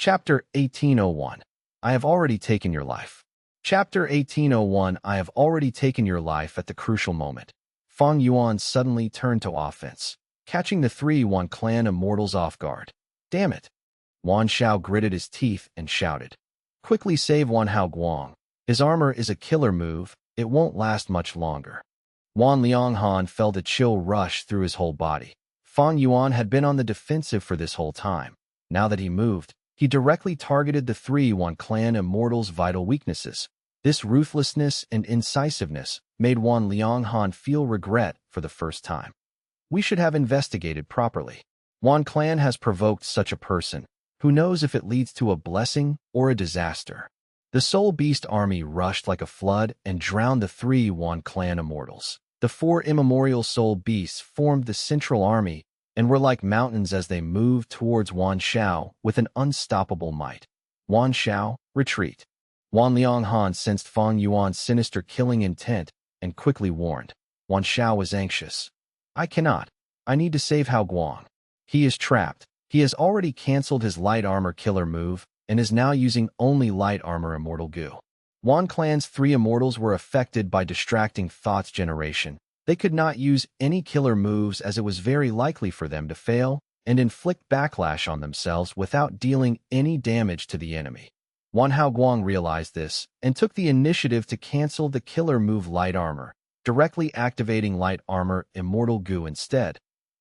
Chapter 1801. I have already taken your life. Chapter 1801. I have already taken your life. At the crucial moment, Fang Yuan suddenly turned to offense, catching the three Yuan clan immortals off guard. Damn it! Wan Xiao gritted his teeth and shouted. Quickly save Wan Hao Guang. His armor is a killer move. It won't last much longer. Wan Lianghan felt a chill rush through his whole body. Fang Yuan had been on the defensive for this whole time. Now that he moved, he directly targeted the three Yuan clan immortals' vital weaknesses. This ruthlessness and incisiveness made Wan Lianghan feel regret for the first time. We should have investigated properly. Wan clan has provoked such a person. Who knows if it leads to a blessing or a disaster? The Soul Beast army rushed like a flood and drowned the three Yuan clan immortals. The four immemorial Soul Beasts formed the central army and were like mountains as they moved towards Wan Xiao with an unstoppable might. Wan Xiao, retreat. Wan Lianghan sensed Fang Yuan's sinister killing intent and quickly warned. Wan Xiao was anxious. I cannot. I need to save Hao Guang. He is trapped. He has already cancelled his light armor killer move and is now using only light armor immortal goo. Wan clan's three immortals were affected by distracting thoughts generation. They could not use any killer moves as it was very likely for them to fail and inflict backlash on themselves without dealing any damage to the enemy. Wan Hao Guang realized this and took the initiative to cancel the killer move light armor, directly activating light armor immortal goo instead.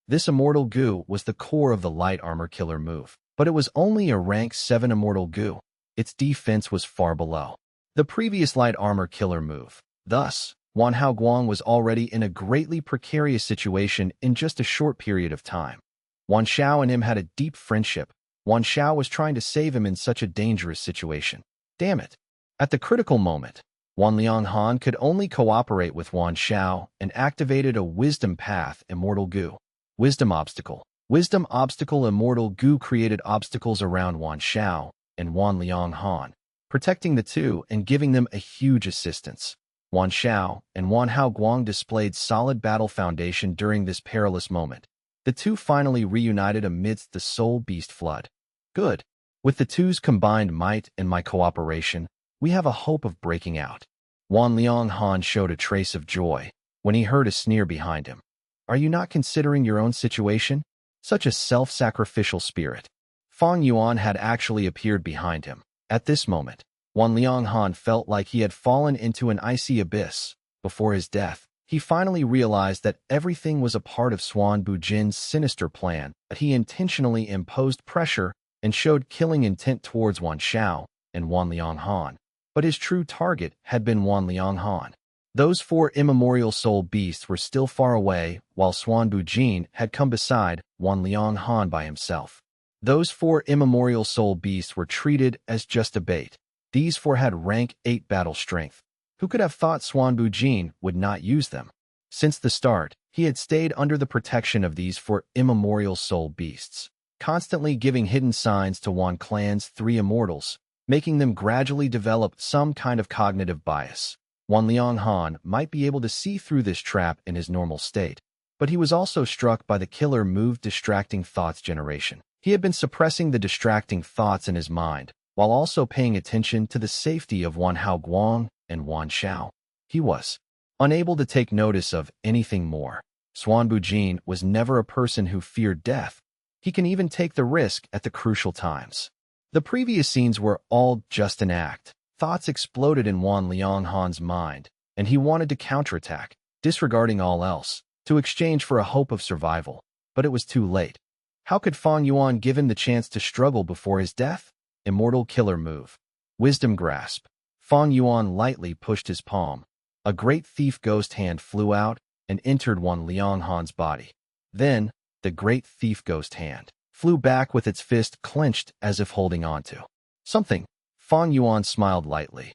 This immortal goo was the core of the light armor killer move, but it was only a rank 7 immortal goo. Its defense was far below the previous light armor killer move. Thus, Wan Hao Guang was already in a greatly precarious situation in just a short period of time. Wan Xiao and him had a deep friendship. Wan Xiao was trying to save him in such a dangerous situation. Damn it! At the critical moment, Wan Lianghan could only cooperate with Wan Xiao and activated a wisdom path immortal goo. Wisdom obstacle. Wisdom obstacle immortal goo created obstacles around Wan Xiao and Wan Lianghan, protecting the two and giving them a huge assistance. Wan Xiao and Wan Hao Guang displayed solid battle foundation during this perilous moment. The two finally reunited amidst the Soul Beast flood. Good. With the two's combined might and my cooperation, we have a hope of breaking out. Wan Lianghan showed a trace of joy when he heard a sneer behind him. Are you not considering your own situation? Such a self-sacrificial spirit. Fang Yuan had actually appeared behind him. At this moment, Wan Lianghan felt like he had fallen into an icy abyss. Before his death, he finally realized that everything was a part of Xuan Bujin's sinister plan, that he intentionally imposed pressure and showed killing intent towards Wan Xiao and Wan Lianghan. But his true target had been Wan Lianghan. Those four immemorial soul beasts were still far away, while Xuan Bujin had come beside Wan Lianghan by himself. Those four immemorial soul beasts were treated as just a bait. These four had rank 8 battle strength. Who could have thought Xuan Bujin would not use them? Since the start, he had stayed under the protection of these four immemorial soul beasts, constantly giving hidden signs to Wan clan's three immortals, making them gradually develop some kind of cognitive bias. Wan Lianghan might be able to see through this trap in his normal state, but he was also struck by the killer move distracting thoughts generation. He had been suppressing the distracting thoughts in his mind, while also paying attention to the safety of Wan Hao Guang and Wan Xiao. He was unable to take notice of anything more. Xuan Bujin was never a person who feared death. He can even take the risk at the crucial times. The previous scenes were all just an act. Thoughts exploded in Wan Lianghan's mind, and he wanted to counterattack, disregarding all else, to exchange for a hope of survival. But it was too late. How could Fang Yuan give him the chance to struggle before his death? Immortal killer move. Wisdom grasp. Fang Yuan lightly pushed his palm. A great thief ghost hand flew out and entered Wan Lianghan's body. Then, the great thief ghost hand flew back with its fist clenched as if holding onto something. Fang Yuan smiled lightly.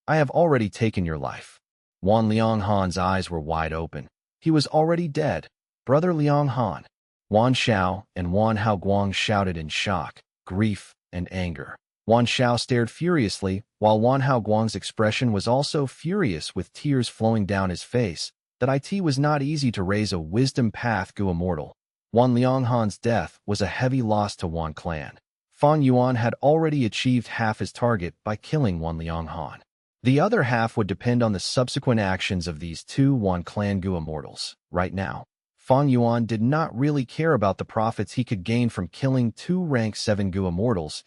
I have already taken your life. Wan Lianghan's eyes were wide open. He was already dead. Brother Lianghan. Wan Xiao and Wan Hao Guang shouted in shock, grief, and anger. Wan Xiao stared furiously, while Wan Hao Guang's expression was also furious with tears flowing down his face. That it was not easy to raise a wisdom path go immortal. Wan Lianghan's death was a heavy loss to Wan clan. Fang Yuan had already achieved half his target by killing Wan Lianghan. The other half would depend on the subsequent actions of these two Wan Clan Gu immortals. Right now, Fang Yuan did not really care about the profits he could gain from killing two rank 7 Gu immortals.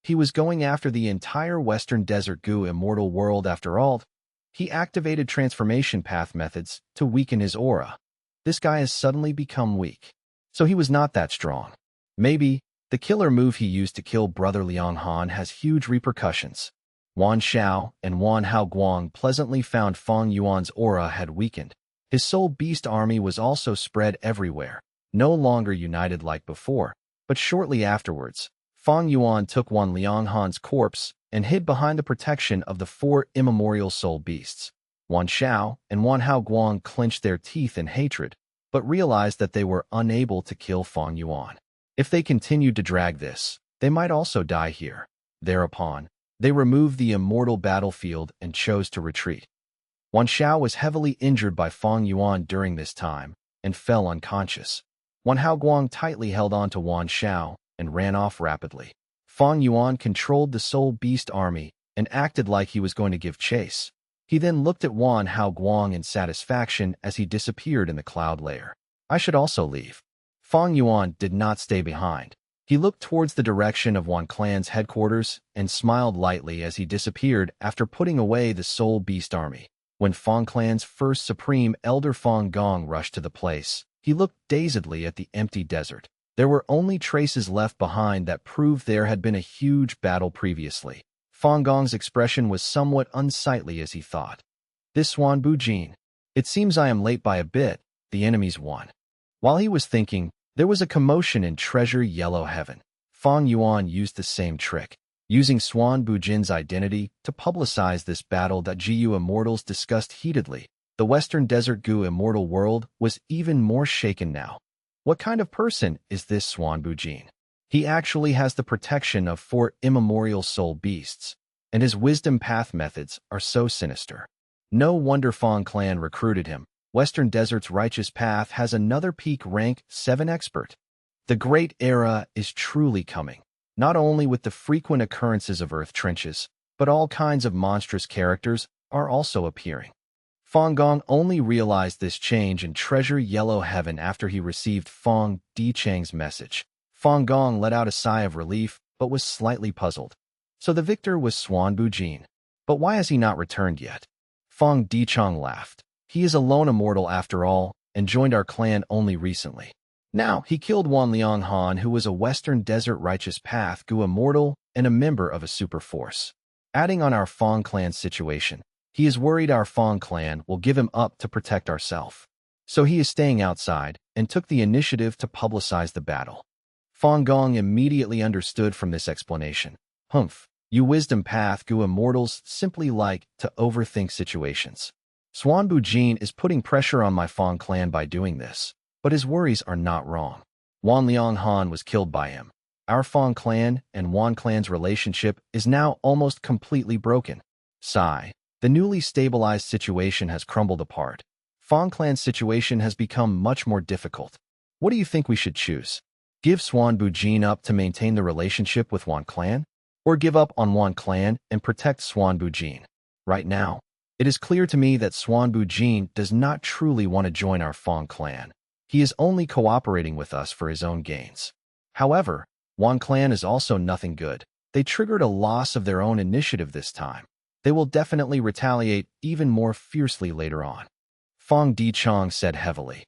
He was going after the entire Western Desert Gu immortal world after all. He activated transformation path methods to weaken his aura. This guy has suddenly become weak. So he was not that strong. Maybe the killer move he used to kill Brother Liang Han has huge repercussions. Wan Xiao and Wan Hao Guang pleasantly found Fang Yuan's aura had weakened. His soul beast army was also spread everywhere, no longer united like before. But shortly afterwards, Fang Yuan took Wan Lianghan's corpse and hid behind the protection of the 4 immemorial soul beasts. Wan Xiao and Wan Hao Guang clenched their teeth in hatred, but realized that they were unable to kill Fang Yuan. If they continued to drag this, they might also die here. Thereupon, they removed the immortal battlefield and chose to retreat. Wan Xiao was heavily injured by Fang Yuan during this time and fell unconscious. Wan Hao Guang tightly held on to Wan Xiao and ran off rapidly. Fang Yuan controlled the Soul Beast army and acted like he was going to give chase. He then looked at Wan Hao Guang in satisfaction as he disappeared in the cloud layer. I should also leave. Fang Yuan did not stay behind. He looked towards the direction of Wan Clan's headquarters and smiled lightly as he disappeared after putting away the Soul Beast army. When Fang Clan's first supreme elder Fang Gong rushed to the place, he looked dazedly at the empty desert. There were only traces left behind that proved there had been a huge battle previously. Fang Gong's expression was somewhat unsightly as he thought. This Swan Bujin. It seems I am late by a bit, the enemies won. While he was thinking, there was a commotion in Treasure Yellow Heaven. Fang Yuan used the same trick, using Swan Bujin's identity to publicize this battle that Jiu immortals discussed heatedly. The Western Desert Gu immortal world was even more shaken now. What kind of person is this Swan Bujin? He actually has the protection of 4 immemorial soul beasts, and his wisdom path methods are so sinister. No wonder Fang Clan recruited him. Western Desert's righteous path has another peak rank 7 expert. The great era is truly coming, not only with the frequent occurrences of earth trenches, but all kinds of monstrous characters are also appearing. Fang Gong only realized this change in Treasure Yellow Heaven after he received Fang Dichang's message. Fang Gong let out a sigh of relief, but was slightly puzzled. So the victor was Swan Bujin. But why has he not returned yet? Fang Dichang laughed. He is a lone immortal after all, and joined our clan only recently. Now, he killed Wan Lianghan, who was a Western Desert Righteous Path Gu immortal and a member of a super force. Adding on our Fang clan situation, he is worried our Fang clan will give him up to protect ourselves. So he is staying outside and took the initiative to publicize the battle. Fang Gong immediately understood from this explanation. Humph, you wisdom path Gu immortals simply like to overthink situations. Swan Bujin is putting pressure on my Fang clan by doing this, but his worries are not wrong. Wan Lianghan was killed by him. Our Fang clan and Wan clan's relationship is now almost completely broken. Sigh. The newly stabilized situation has crumbled apart. Fang clan's situation has become much more difficult. What do you think we should choose? Give Swan Bujin up to maintain the relationship with Wan clan? Or give up on Wan clan and protect Swan Bujin? Right now, it is clear to me that Swan Bujin does not truly want to join our Fang clan. He is only cooperating with us for his own gains. However, Wan clan is also nothing good. They triggered a loss of their own initiative this time. They will definitely retaliate even more fiercely later on. Fang Dichang said heavily.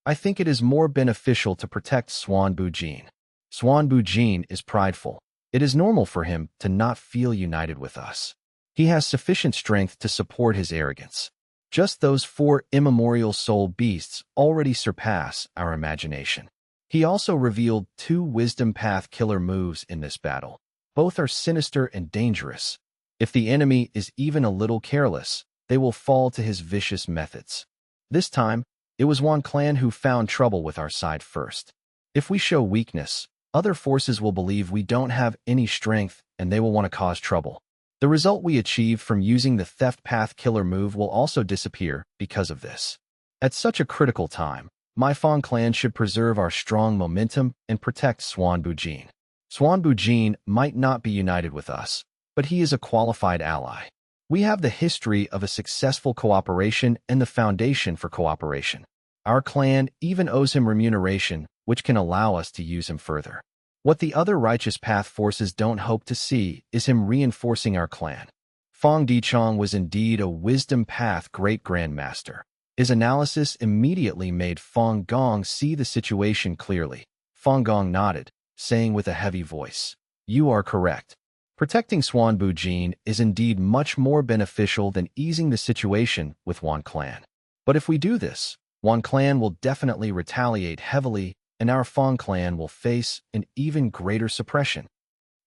I think it is more beneficial to protect Swan Bujin. Swan Bujin is prideful. It is normal for him to not feel united with us. He has sufficient strength to support his arrogance. Just those 4 immemorial soul beasts already surpass our imagination. He also revealed 2 wisdom path killer moves in this battle. Both are sinister and dangerous. If the enemy is even a little careless, they will fall to his vicious methods. This time, it was Wan clan who found trouble with our side first. If we show weakness, other forces will believe we don't have any strength and they will want to cause trouble. The result we achieved from using the theft path killer move will also disappear because of this. At such a critical time, my Fang clan should preserve our strong momentum and protect Swan Bujin. Xuanbu Jin might not be united with us, but he is a qualified ally. We have the history of a successful cooperation and the foundation for cooperation. Our clan even owes him remuneration, which can allow us to use him further. What the other righteous path forces don't hope to see is him reinforcing our clan. Fang Dichong was indeed a wisdom path great grandmaster. His analysis immediately made Fang Gong see the situation clearly. Fang Gong nodded, saying with a heavy voice, "You are correct. Protecting Xuanbu Jin is indeed much more beneficial than easing the situation with Wan Clan. But if we do this, Wan Clan will definitely retaliate heavily, and our Fang Clan will face an even greater suppression."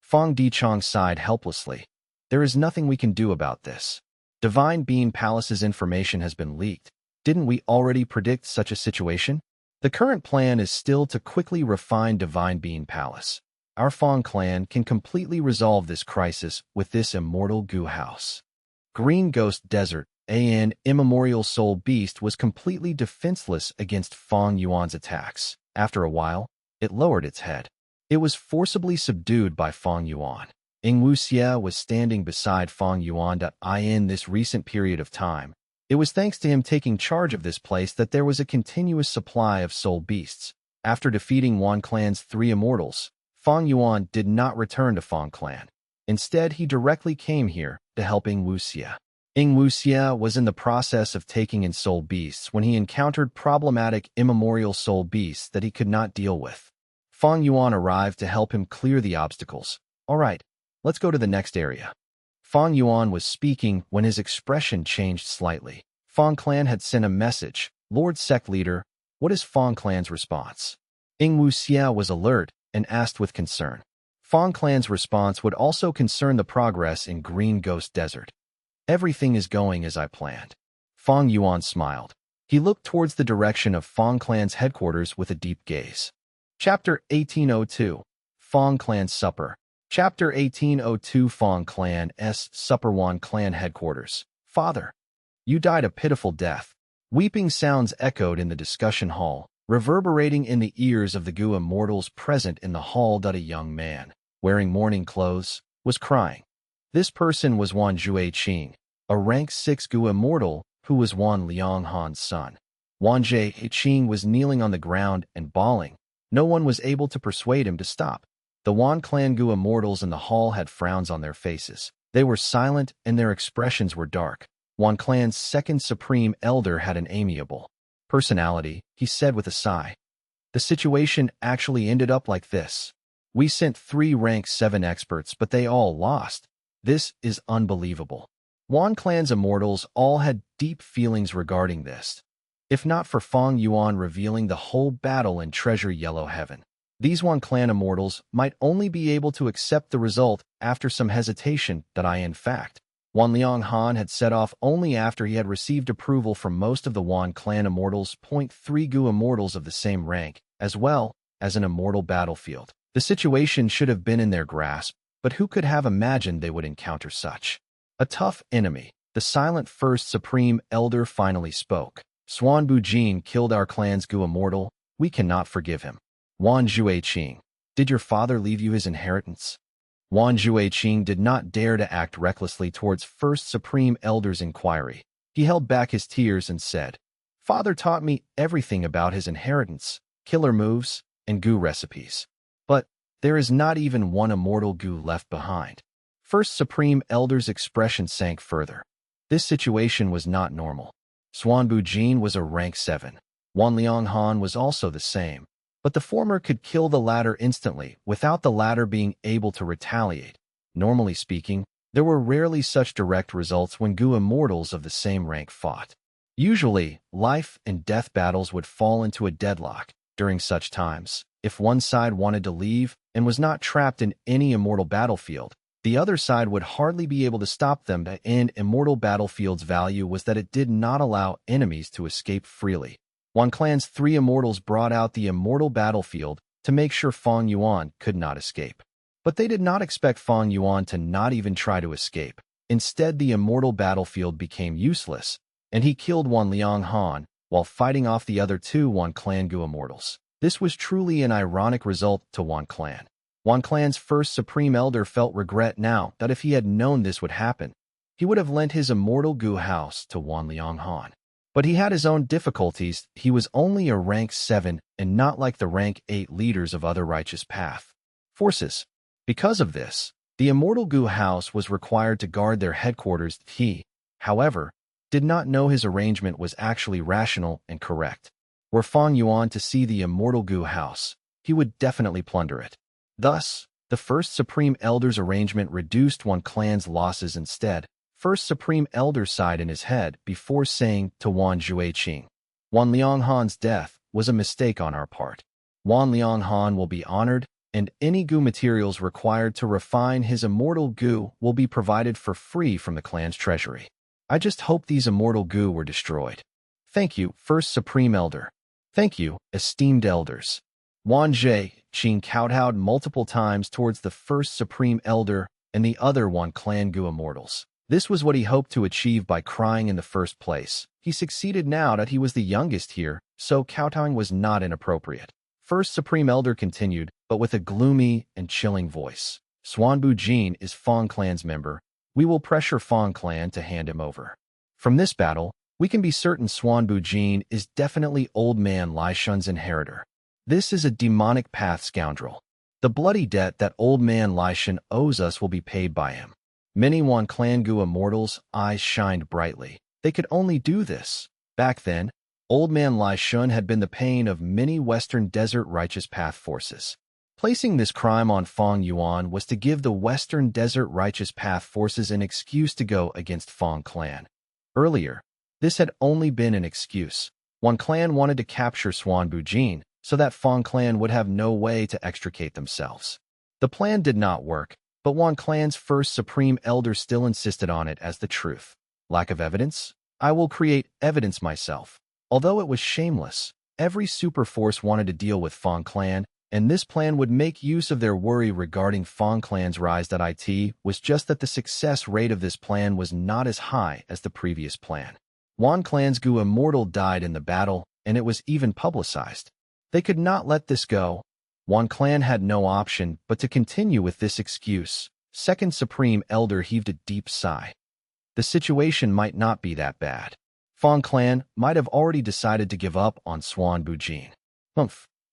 Fang Dichong sighed helplessly. "There is nothing we can do about this. Divine Being Palace's information has been leaked. Didn't we already predict such a situation? The current plan is still to quickly refine Divine Being Palace. Our Fang clan can completely resolve this crisis with this immortal goo house." Green Ghost Desert, an immemorial soul beast, was completely defenseless against Fang Yuan's attacks. After a while, it lowered its head. It was forcibly subdued by Fang Yuan. Ing Wuxia was standing beside Fang Yuan in this recent period of time. It was thanks to him taking charge of this place that there was a continuous supply of soul beasts. After defeating Wan Clan's 3 immortals, Fang Yuan did not return to Fang Clan. Instead, he directly came here to help Ing Wuxia. Ing Wuxia was in the process of taking in soul beasts when he encountered problematic immemorial soul beasts that he could not deal with. Fang Yuan arrived to help him clear the obstacles. "All right, let's go to the next area." Fang Yuan was speaking when his expression changed slightly. Fang Clan had sent a message. "Lord Sect Leader, what is Fang Clan's response?" Ing Wuxia was alert and asked with concern. Fang Clan's response would also concern the progress in Green Ghost Desert. "Everything is going as I planned." Fang Yuan smiled. He looked towards the direction of Fang Clan's headquarters with a deep gaze. Chapter 1802. Fang Clan Supper. Chapter 1802. Fang Clan's Supper. Wan Clan Headquarters. "Father, you died a pitiful death." Weeping sounds echoed in the discussion hall, reverberating in the ears of the Gu immortals present in the hall. A young man, wearing mourning clothes, was crying. This person was Wan Jueqing, a rank 6 Gu immortal who was Wan Lianghan's son. Wan Jueqing was kneeling on the ground and bawling. No one was able to persuade him to stop. The Wan Clan Gu immortals in the hall had frowns on their faces. They were silent and their expressions were dark. Wan Clan's second supreme elder had an amiable personality. He said with a sigh, "The situation actually ended up like this. We sent 3 rank 7 experts, but they all lost. This is unbelievable." Wan Clan's immortals all had deep feelings regarding this. If not for Fang Yuan revealing the whole battle in Treasure Yellow Heaven, these Wan Clan immortals might only be able to accept the result after some hesitation. In fact, Wan Lianghan had set off only after he had received approval from most of the Wan Clan immortals. 3 Gu immortals of the same rank, as well as an immortal battlefield. The situation should have been in their grasp, but who could have imagined they would encounter such a tough enemy? The silent first supreme elder finally spoke. "Xuanbu Jin killed our clan's Gu immortal. We cannot forgive him." Wan Jueqing, did your father leave you his inheritance? Wan Jueqing did not dare to act recklessly towards First Supreme Elder's inquiry. He held back his tears and said, "Father taught me everything about his inheritance, killer moves, and Gu recipes. But there is not even one immortal Gu left behind." First Supreme Elder's expression sank further. This situation was not normal. Xuanbu Jin was a rank 7. Wan Lianghan was also the same. But the former could kill the latter instantly without the latter being able to retaliate. Normally speaking, there were rarely such direct results when Gu immortals of the same rank fought. Usually, life and death battles would fall into a deadlock. During such times, if one side wanted to leave and was not trapped in any immortal battlefield, the other side would hardly be able to stop them. An immortal battlefield's value was that it did not allow enemies to escape freely. Wan Clan's 3 immortals brought out the immortal battlefield to make sure Fang Yuan could not escape. But they did not expect Fang Yuan to not even try to escape. Instead, the immortal battlefield became useless, and he killed Wan Lianghan while fighting off the other 2 Wan Clan Gu immortals. This was truly an ironic result to Wan Clan. Wan Clan's first Supreme Elder felt regret now that if he had known this would happen, he would have lent his immortal Gu house to Wan Lianghan. But he had his own difficulties. He was only a rank 7 and not like the rank 8 leaders of other righteous path forces. Because of this, the immortal Gu house was required to guard their headquarters. He, however, did not know his arrangement was actually rational and correct. Were Fang Yuan to see the immortal Gu house, he would definitely plunder it. Thus, the first Supreme Elder's arrangement reduced Wan Clan's losses instead. First Supreme Elder sighed in his head before saying to Wan Jueqing, Wan Lianghan's death was a mistake on our part. Wan Lianghan will be honored, and any Gu materials required to refine his immortal Gu will be provided for free from the clan's treasury. I just hope these immortal Gu were destroyed. Thank you, First Supreme Elder. Thank you, esteemed elders. Wan Jueqing kowtowed multiple times towards the First Supreme Elder and the other Wan Clan Gu immortals. This was what he hoped to achieve by crying in the first place. He succeeded now that he was the youngest here, so kowtowing was not inappropriate. First Supreme Elder continued, but with a gloomy and chilling voice. Xuanbu Jin is Fang Clan's member. We will pressure Fang Clan to hand him over. From this battle, we can be certain Xuanbu Jin is definitely Old Man Lai Shun's inheritor. This is a demonic path scoundrel. The bloody debt that Old Man Lai Shun owes us will be paid by him. Many Wan Clan Gu immortals' eyes shined brightly. They could only do this. Back then, Old Man Lai Shun had been the pain of many Western Desert Righteous Path forces. Placing this crime on Fang Yuan was to give the Western Desert Righteous Path forces an excuse to go against Fang Clan. Earlier, this had only been an excuse. Wan Clan wanted to capture Xuanbu Jin so that Fang Clan would have no way to extricate themselves. The plan did not work, but Wan Clan's first Supreme Elder still insisted on it as the truth. Lack of evidence? I will create evidence myself. Although it was shameless, every super force wanted to deal with Fang Clan, and this plan would make use of their worry regarding Fang Clan's rise. It was just that the success rate of this plan was not as high as the previous plan. Wan Clan's Gu immortal died in the battle, and it was even publicized. They could not let this go. Wan Clan had no option but to continue with this excuse. Second Supreme Elder heaved a deep sigh. The situation might not be that bad. Fang Clan might have already decided to give up on Xuanbu Jin.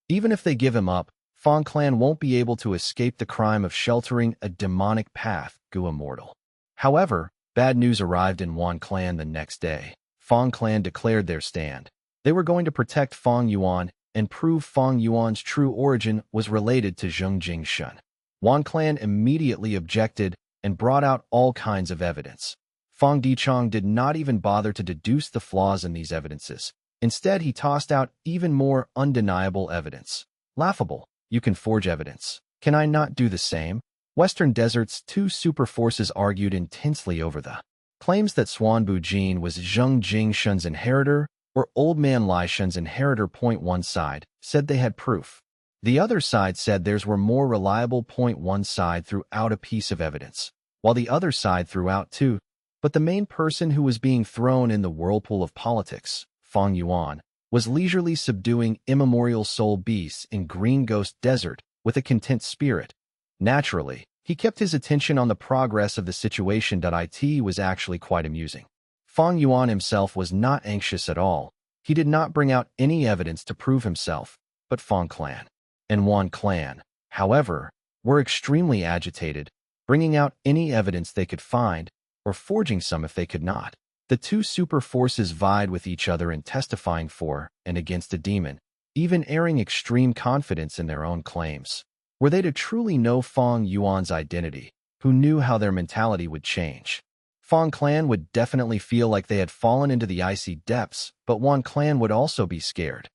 Even if they give him up, Fang Clan won't be able to escape the crime of sheltering a demonic path Gu immortal. However, bad news arrived in Wan Clan the next day. Fang Clan declared their stand. They were going to protect Fang Yuan and prove Fang Yuan's true origin was related to Zheng Jingshun. Wan Clan immediately objected and brought out all kinds of evidence. Fang Dichong did not even bother to deduce the flaws in these evidences. Instead, he tossed out even more undeniable evidence. Laughable. You can forge evidence. Can I not do the same? Western Desert's two super forces argued intensely over the claims that Xuanbu Jin was Zheng Jingshun's inheritor or Old Man Lai Shun's inheritor. One side said they had proof. The other side said theirs were more reliable. One side threw out a piece of evidence, while the other side threw out two. But the main person who was being thrown in the whirlpool of politics, Fang Yuan, was leisurely subduing immemorial soul beasts in Green Ghost Desert with a content spirit. Naturally, he kept his attention on the progress of the situation. It was actually quite amusing. Fang Yuan himself was not anxious at all. He did not bring out any evidence to prove himself, but Fang Clan and Wan Clan, however, were extremely agitated, bringing out any evidence they could find, or forging some if they could not. The two super forces vied with each other in testifying for and against a demon, even airing extreme confidence in their own claims. Were they to truly know Fang Yuan's identity, who knew how their mentality would change? Fang Clan would definitely feel like they had fallen into the icy depths, but Wan Clan would also be scared.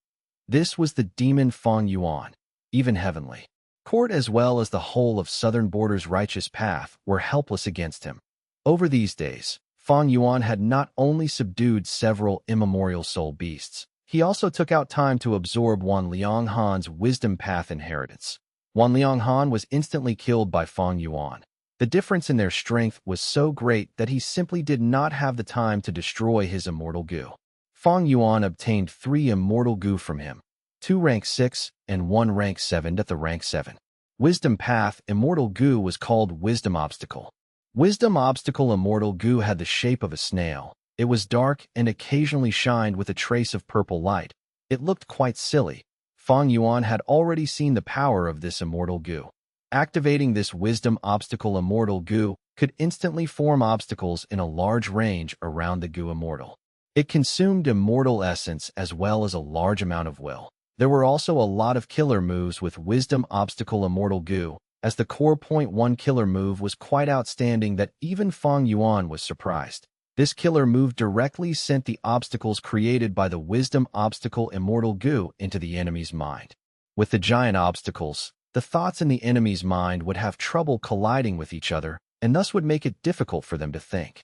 This was the demon Fang Yuan, even heavenly. Court as well as the whole of Southern Border's righteous path were helpless against him. Over these days, Fang Yuan had not only subdued several immemorial soul beasts, he also took out time to absorb Wan Lianghan's wisdom path inheritance. Wan Lianghan was instantly killed by Fang Yuan. The difference in their strength was so great that he simply did not have the time to destroy his immortal Gu. Fang Yuan obtained 3 immortal Gu from him, 2 rank 6 and 1 rank 7 at the rank 7. Wisdom Path Immortal Goo was called Wisdom Obstacle. Wisdom Obstacle Immortal Goo had the shape of a snail. It was dark and occasionally shined with a trace of purple light. It looked quite silly. Fang Yuan had already seen the power of this immortal goo. Activating this Wisdom Obstacle Immortal Goo could instantly form obstacles in a large range around the goo immortal. It consumed immortal essence as well as a large amount of will. There were also a lot of killer moves with Wisdom Obstacle Immortal Goo, as the core .1 killer move was quite outstanding that even Fang Yuan was surprised. This killer move directly sent the obstacles created by the Wisdom Obstacle Immortal Goo into the enemy's mind. With the giant obstacles, the thoughts in the enemy's mind would have trouble colliding with each other, and thus would make it difficult for them to think.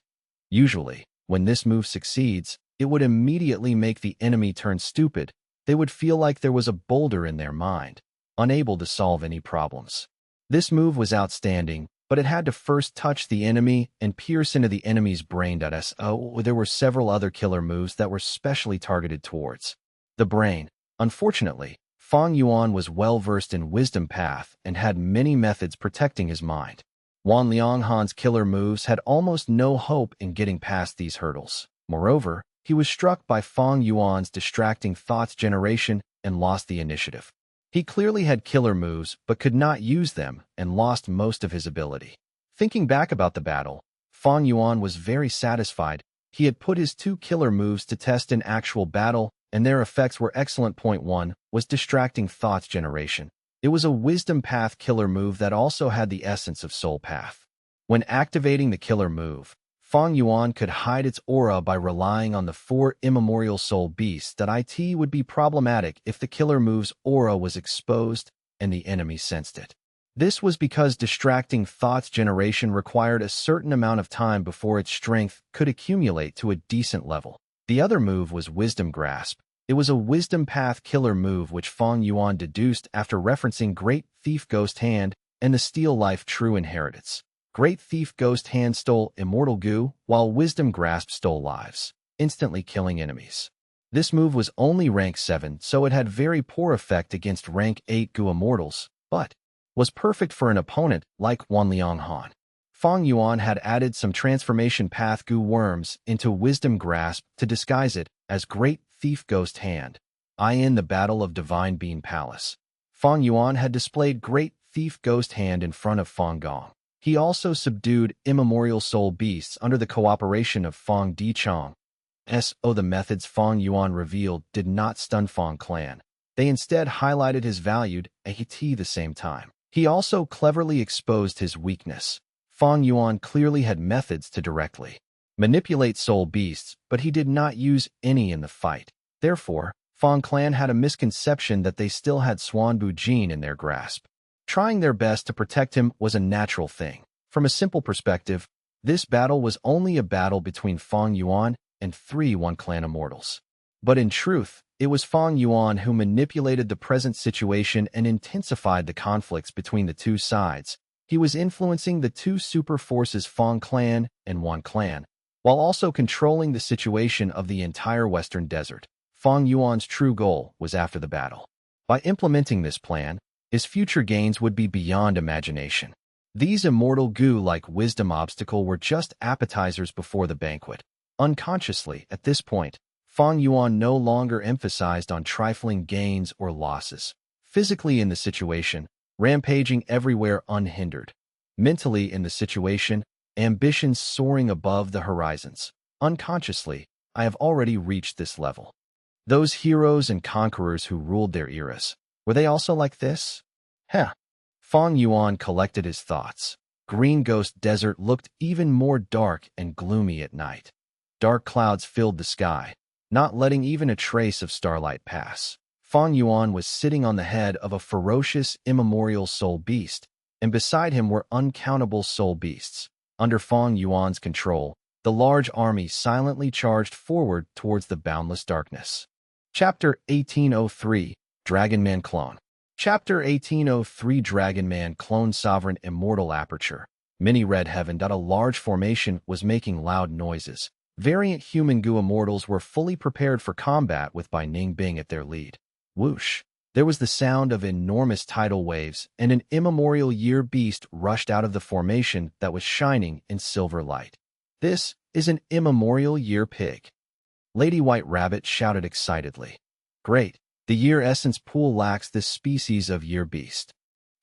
Usually, when this move succeeds, it would immediately make the enemy turn stupid. They would feel like there was a boulder in their mind, unable to solve any problems. This move was outstanding, but it had to first touch the enemy and pierce into the enemy's brain. So there were several other killer moves that were specially targeted towards the brain. Unfortunately, Fang Yuan was well-versed in Wisdom Path and had many methods protecting his mind. Wan Lianghan's killer moves had almost no hope in getting past these hurdles. Moreover, he was struck by Fang Yuan's distracting thoughts generation and lost the initiative. He clearly had killer moves but could not use them and lost most of his ability. Thinking back about the battle, Fang Yuan was very satisfied. He had put his 2 killer moves to test in actual battle, and their effects were excellent. .1 was distracting thoughts generation. It was a Wisdom Path killer move that also had the essence of Soul Path. When activating the killer move, Fang Yuan could hide its aura by relying on the 4 immemorial soul beasts. It would be problematic if the killer move's aura was exposed and the enemy sensed it. This was because distracting thoughts generation required a certain amount of time before its strength could accumulate to a decent level. The other move was Wisdom Grasp. It was a Wisdom Path killer move which Fang Yuan deduced after referencing Great Thief Ghost Hand and the Steel Life True Inheritance. Great Thief Ghost Hand stole Immortal Goo, while Wisdom Grasp stole lives, instantly killing enemies. This move was only rank 7, so it had very poor effect against rank 8 Goo Immortals, but was perfect for an opponent like Wan Lianghan. Fang Yuan had added some Transformation Path Goo Worms into Wisdom Grasp to disguise it as Great Thief Ghost Hand. In the Battle of Divine Bean Palace, Fang Yuan had displayed Great Thief Ghost Hand in front of Fang Gong. He also subdued immemorial soul beasts under the cooperation of Fang Dichong. The methods Fang Yuan revealed did not stun Fang Clan. They instead highlighted his valued at the same time. He also cleverly exposed his weakness. Fang Yuan clearly had methods to directly manipulate soul beasts, but he did not use any in the fight. Therefore, Fang Clan had a misconception that they still had Xuanbu Jin in their grasp. Trying their best to protect him was a natural thing. From a simple perspective, this battle was only a battle between Fang Yuan and 3 One Clan immortals. But in truth, it was Fang Yuan who manipulated the present situation and intensified the conflicts between the two sides. He was influencing the 2 super forces Fang Clan and One Clan, while also controlling the situation of the entire Western Desert. Fang Yuan's true goal was after the battle. By implementing this plan, his future gains would be beyond imagination. These immortal goo like Wisdom Obstacle were just appetizers before the banquet. Unconsciously, at this point, Fang Yuan no longer emphasized on trifling gains or losses. Physically in the situation, rampaging everywhere unhindered. Mentally in the situation, ambitions soaring above the horizons. Unconsciously, I have already reached this level. Those heroes and conquerors who ruled their eras, were they also like this? Fang Yuan collected his thoughts. Green Ghost Desert looked even more dark and gloomy at night. Dark clouds filled the sky, not letting even a trace of starlight pass. Fang Yuan was sitting on the head of a ferocious immemorial soul beast, and beside him were uncountable soul beasts. Under Fang Yuan's control, the large army silently charged forward towards the boundless darkness. Chapter 1803, Dragon Man Clone. Chapter 1803 Dragon Man Clone Sovereign Immortal Aperture. Mini Red Heaven. A large formation was making loud noises. Variant human goo immortals were fully prepared for combat with Bai Ning Bing at their lead. Whoosh! There was the sound of enormous tidal waves, and an immemorial year beast rushed out of the formation that was shining in silver light. "This is an immemorial year pig," Lady White Rabbit shouted excitedly. "Great, the year essence pool lacks this species of year beast."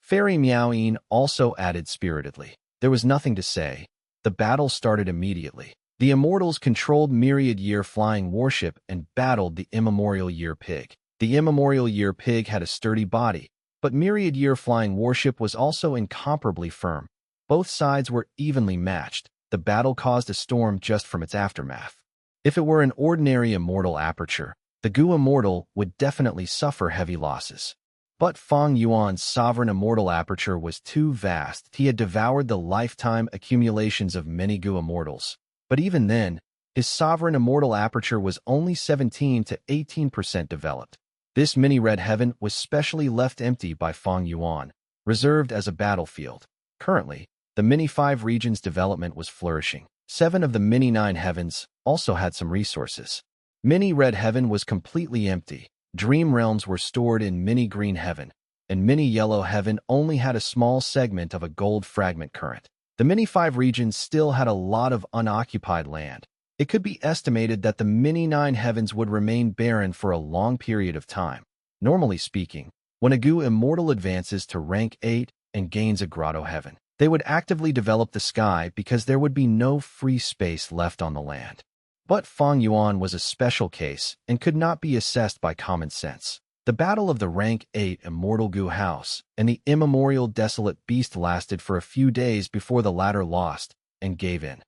Fairy Meoween also added spiritedly. There was nothing to say. The battle started immediately. The Immortals controlled Myriad Year Flying Warship and battled the immemorial year pig. The immemorial year pig had a sturdy body, but Myriad Year Flying Warship was also incomparably firm. Both sides were evenly matched. The battle caused a storm just from its aftermath. If it were an ordinary immortal aperture, the Gu Immortal would definitely suffer heavy losses. But Fang Yuan's sovereign immortal aperture was too vast. He had devoured the lifetime accumulations of many Gu Immortals. But even then, his sovereign immortal aperture was only 17 to 18% developed. This mini-red heaven was specially left empty by Fang Yuan, reserved as a battlefield. Currently, the Mini-5 region's development was flourishing. 7 of the Mini-9 heavens also had some resources. Mini-red heaven was completely empty. Dream realms were stored in Mini-green heaven, and Mini-yellow heaven only had a small segment of a gold fragment current. The Mini-5 region still had a lot of unoccupied land. It could be estimated that the Mini-9 heavens would remain barren for a long period of time. Normally speaking, when a Gu Immortal advances to rank 8 and gains a grotto heaven, they would actively develop the sky because there would be no free space left on the land. But Fang Yuan was a special case and could not be assessed by common sense. The battle of the rank 8 Immortal Gu House and the immemorial Desolate Beast lasted for a few days before the latter lost and gave in.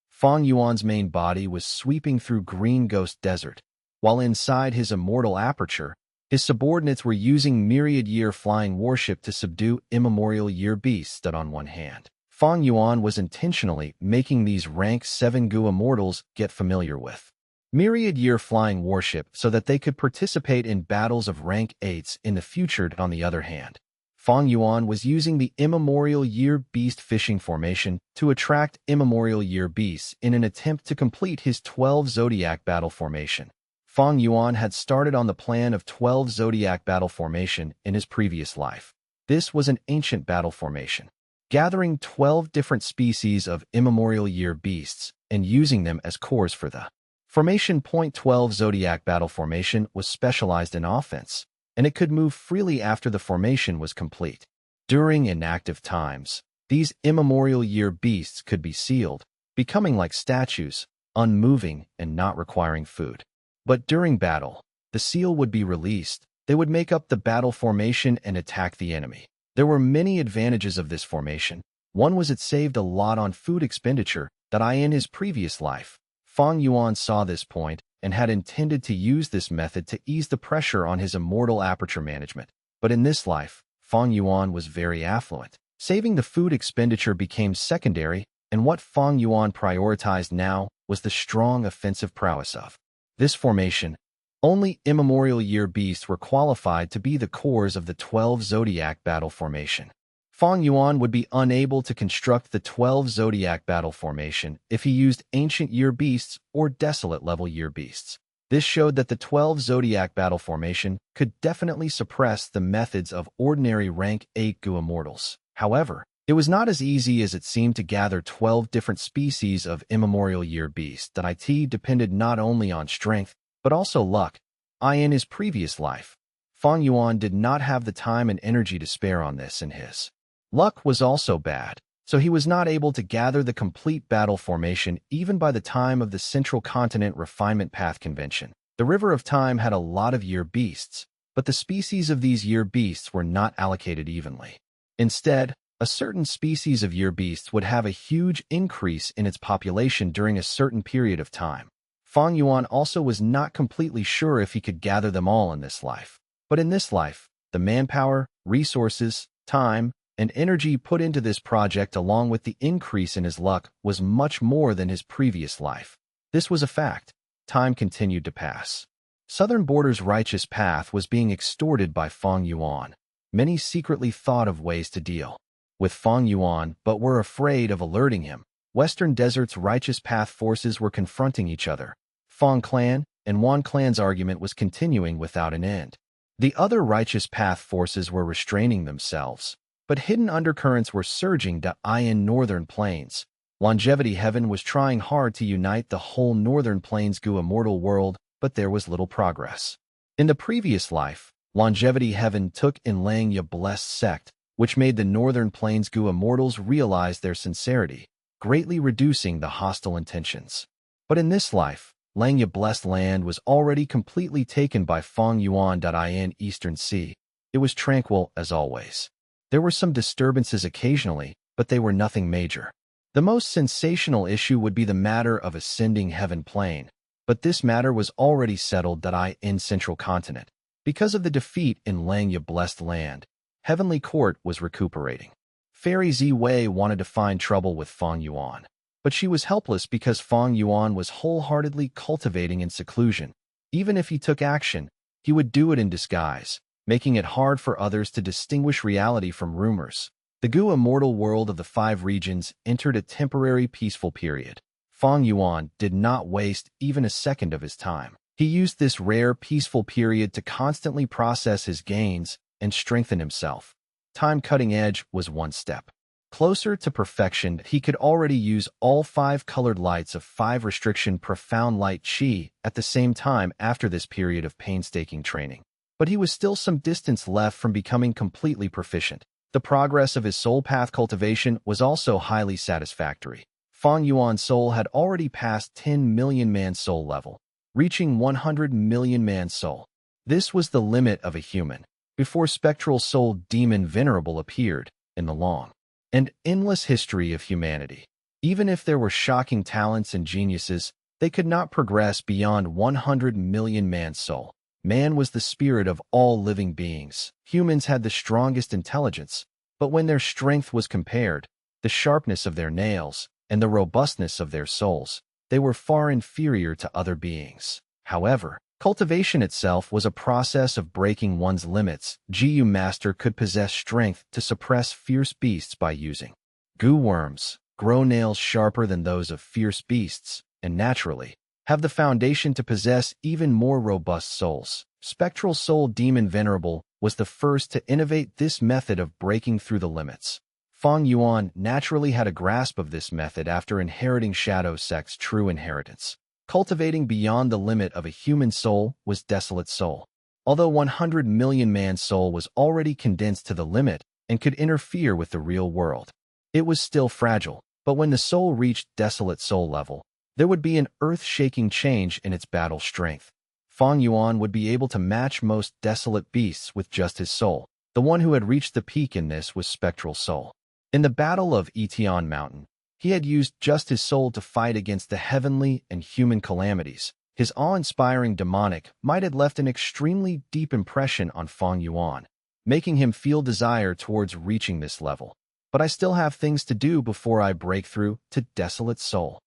Fang Yuan's main body was sweeping through Green Ghost Desert, while inside his immortal aperture, his subordinates were using Myriad Year Flying Warship to subdue immemorial year beasts that on one hand. Fang Yuan was intentionally making these rank 7 Gu Immortals get familiar with Myriad Year Flying Warship so that they could participate in battles of rank 8s in the future. On the other hand, Fang Yuan was using the immemorial year beast fishing formation to attract immemorial year beasts in an attempt to complete his 12 zodiac battle formation. Fang Yuan had started on the plan of 12 zodiac battle formation in his previous life. This was an ancient battle formation, gathering 12 different species of immemorial year beasts and using them as cores for the formation. 12 zodiac battle formation was specialized in offense, and it could move freely after the formation was complete. During inactive times, these immemorial year beasts could be sealed, becoming like statues, unmoving and not requiring food. But during battle, the seal would be released. They would make up the battle formation and attack the enemy. There were many advantages of this formation. One was it saved a lot on food expenditure that in his previous life. Fang Yuan saw this point and had intended to use this method to ease the pressure on his immortal aperture management. But in this life, Fang Yuan was very affluent. Saving the food expenditure became secondary, and what Fang Yuan prioritized now was the strong offensive prowess of this formation. Only immemorial year beasts were qualified to be the cores of the 12 zodiac battle formation. Fang Yuan would be unable to construct the 12 zodiac battle formation if he used ancient year beasts or desolate level year beasts. This showed that the 12 zodiac battle formation could definitely suppress the methods of ordinary rank 8 Gu Immortals. However, it was not as easy as it seemed to gather 12 different species of immemorial year beasts that depended not only on strength, but also luck. In his previous life, Fang Yuan did not have the time and energy to spare on this, and his luck was also bad, so he was not able to gather the complete battle formation even by the time of the Central Continent Refinement Path Convention. The River of Time had a lot of year beasts, but the species of these year beasts were not allocated evenly. Instead, a certain species of year beasts would have a huge increase in its population during a certain period of time. Fang Yuan also was not completely sure if he could gather them all in this life. But in this life, the manpower, resources, time, and energy put into this project along with the increase in his luck was much more than his previous life. This was a fact. Time continued to pass. Southern Border's righteous path was being extorted by Fang Yuan. Many secretly thought of ways to deal with Fang Yuan but were afraid of alerting him. Western Desert's righteous path forces were confronting each other. Fang Clan and Wan Clan's argument was continuing without an end. The other righteous path forces were restraining themselves, but hidden undercurrents were surging in northern plains. Longevity Heaven was trying hard to unite the whole northern plains Gu immortal world, but there was little progress. In the previous life, Longevity Heaven took in Langya blessed sect, which made the northern plains Gu immortals realize their sincerity, greatly reducing the hostile intentions. But in this life, Langya blessed land was already completely taken by Fang Yuan in Eastern Sea. It was tranquil as always. There were some disturbances occasionally, but they were nothing major. The most sensational issue would be the matter of ascending Heaven Plain, but this matter was already settled in Central Continent. Because of the defeat in Langya blessed land, Heavenly Court was recuperating. Fairy Zi Wei wanted to find trouble with Fang Yuan, but she was helpless because Fang Yuan was wholeheartedly cultivating in seclusion. Even if he took action, he would do it in disguise, making it hard for others to distinguish reality from rumors. The Gu immortal world of the 5 regions entered a temporary peaceful period. Fang Yuan did not waste even a second of his time. He used this rare peaceful period to constantly process his gains and strengthen himself. Time cutting edge was one step closer to perfection. He could already use all 5 colored lights of 5 restriction profound light chi at the same time after this period of painstaking training. But he was still some distance left from becoming completely proficient. The progress of his soul path cultivation was also highly satisfactory. Fang Yuan's soul had already passed 10 million man soul level, reaching 100 million man soul. This was the limit of a human, before spectral soul demon Venerable appeared in the long and endless history of humanity. Even if there were shocking talents and geniuses, they could not progress beyond 100 million man soul. Man was the spirit of all living beings. Humans had the strongest intelligence, but when their strength was compared, the sharpness of their nails, and the robustness of their souls, they were far inferior to other beings. However, cultivation itself was a process of breaking one's limits. Gu Master could possess strength to suppress fierce beasts by using Gu worms, grow nails sharper than those of fierce beasts, and naturally, have the foundation to possess even more robust souls. Spectral Soul Demon Venerable was the first to innovate this method of breaking through the limits. Fang Yuan naturally had a grasp of this method after inheriting Shadow Sect's true inheritance. Cultivating beyond the limit of a human soul was Desolate Soul. Although 100 million man soul was already condensed to the limit and could interfere with the real world, it was still fragile. But when the soul reached Desolate Soul level, there would be an earth-shaking change in its battle strength. Fang Yuan would be able to match most desolate beasts with just his soul. The one who had reached the peak in this was Spectral Soul. In the Battle of Etion Mountain, he had used just his soul to fight against the heavenly and human calamities. His awe-inspiring demonic might have left an extremely deep impression on Fang Yuan, making him feel desire towards reaching this level. But I still have things to do before I break through to Desolate Soul.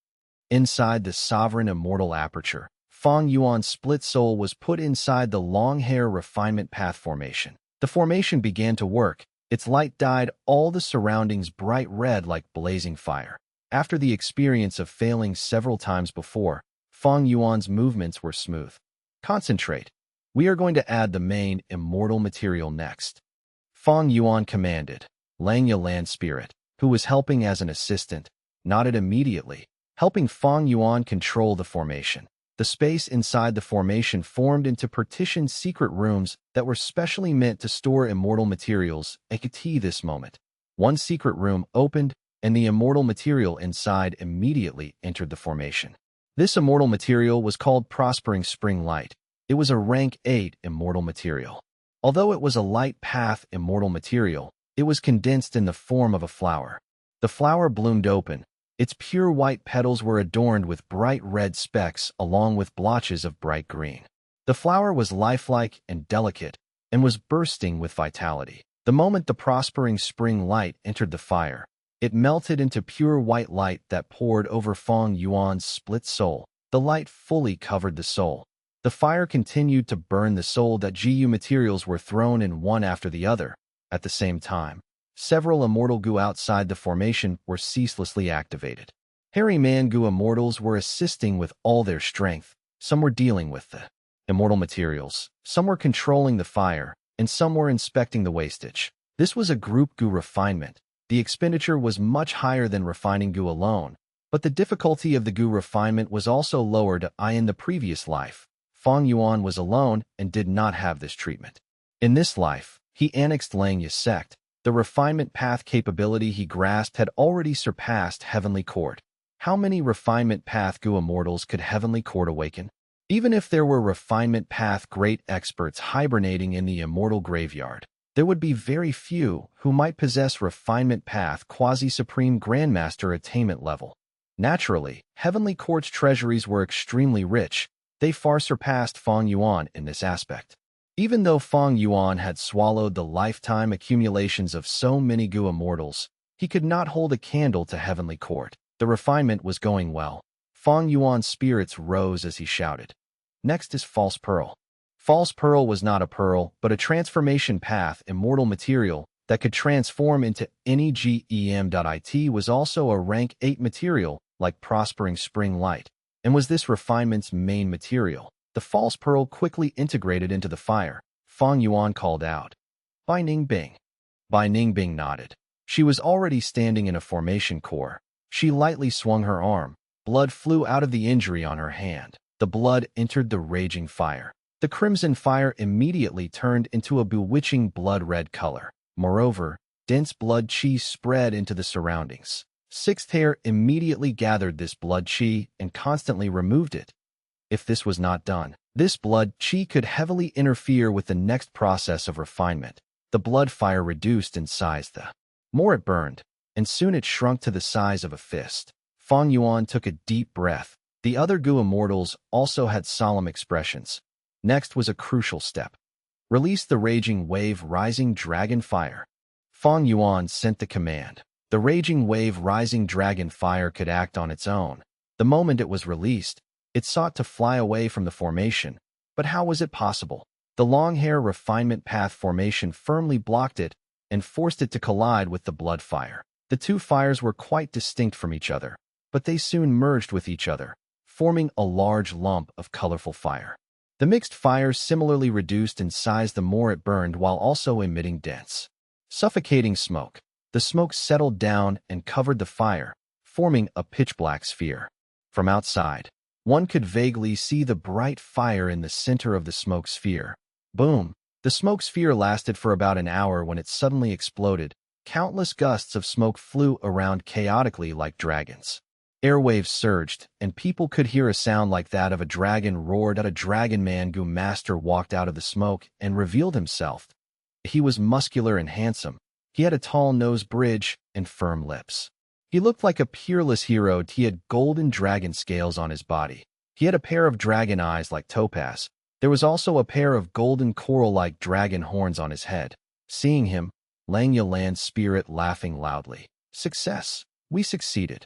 Inside the sovereign immortal aperture, Fang Yuan's split soul was put inside the long hair refinement path formation. The formation began to work. Its light dyed all the surroundings bright red like blazing fire. After the experience of failing several times before, Fang Yuan's movements were smooth. Concentrate. We are going to add the main immortal material next. Fang Yuan commanded. Langya Land Spirit, who was helping as an assistant, nodded immediately, helping Fang Yuan control the formation. The space inside the formation formed into partitioned secret rooms that were specially meant to store immortal materials. This moment, one secret room opened, and the immortal material inside immediately entered the formation. This immortal material was called Prospering Spring Light. It was a rank 8 immortal material. Although it was a light path immortal material, it was condensed in the form of a flower. The flower bloomed open. Its pure white petals were adorned with bright red specks along with blotches of bright green. The flower was lifelike and delicate and was bursting with vitality. The moment the prospering spring light entered the fire, it melted into pure white light that poured over Fang Yuan's split soul. The light fully covered the soul. The fire continued to burn the soul that Gu materials were thrown in one after the other. At the same time, several immortal Gu outside the formation were ceaselessly activated. Hairy Man Gu immortals were assisting with all their strength. Some were dealing with the immortal materials. Some were controlling the fire, and some were inspecting the wastage. This was a group goo refinement. The expenditure was much higher than refining goo alone, but the difficulty of the goo refinement was also lower to in the previous life. Fang Yuan was alone and did not have this treatment. In this life, he annexed Langya's sect. The refinement path capability he grasped had already surpassed Heavenly Court. How many refinement path goo immortals could Heavenly Court awaken? Even if there were refinement path great experts hibernating in the immortal graveyard, there would be very few who might possess refinement path quasi-supreme grandmaster attainment level. Naturally, Heavenly Court's treasuries were extremely rich. They far surpassed Fang Yuan in this aspect. Even though Fang Yuan had swallowed the lifetime accumulations of so many goo immortals, he could not hold a candle to Heavenly Court. The refinement was going well. Fang Yuan's spirits rose as he shouted. Next is False Pearl. False Pearl was not a pearl, but a transformation path immortal material that could transform into any gem.It was also a rank 8 material like Prospering Spring Light, and was this refinement's main material. The false pearl quickly integrated into the fire. Fang Yuan called out, "Bai Ningbing." Bai Ningbing nodded. She was already standing in a formation core. She lightly swung her arm. Blood flew out of the injury on her hand. The blood entered the raging fire. The crimson fire immediately turned into a bewitching blood-red color. Moreover, dense blood chi spread into the surroundings. Sixth Hair immediately gathered this blood chi and constantly removed it. If this was not done, this blood chi could heavily interfere with the next process of refinement. The blood fire reduced in size. The more it burned, and soon it shrunk to the size of a fist. Fang Yuan took a deep breath. The other goo immortals also had solemn expressions. Next was a crucial step. Release the raging wave rising dragon fire. Fang Yuan sent the command. The raging wave rising dragon fire could act on its own. The moment it was released, it sought to fly away from the formation. But how was it possible? The long hair refinement path formation firmly blocked it and forced it to collide with the blood fire. The two fires were quite distinct from each other, but they soon merged with each other, forming a large lump of colorful fire. The mixed fires similarly reduced in size the more it burned while also emitting dense, suffocating smoke. The smoke settled down and covered the fire, forming a pitch-black sphere. From outside, one could vaguely see the bright fire in the center of the smoke sphere. Boom! The smoke sphere lasted for about an hour when it suddenly exploded. Countless gusts of smoke flew around chaotically like dragons. Airwaves surged, and people could hear a sound like that of a dragon roared at a dragon man. Goo Master walked out of the smoke and revealed himself. He was muscular and handsome. He had a tall nose bridge and firm lips. He looked like a peerless hero. He had golden dragon scales on his body. He had a pair of dragon eyes like topaz. There was also a pair of golden coral-like dragon horns on his head. Seeing him, Langya Land's spirit laughing loudly. Success! We succeeded.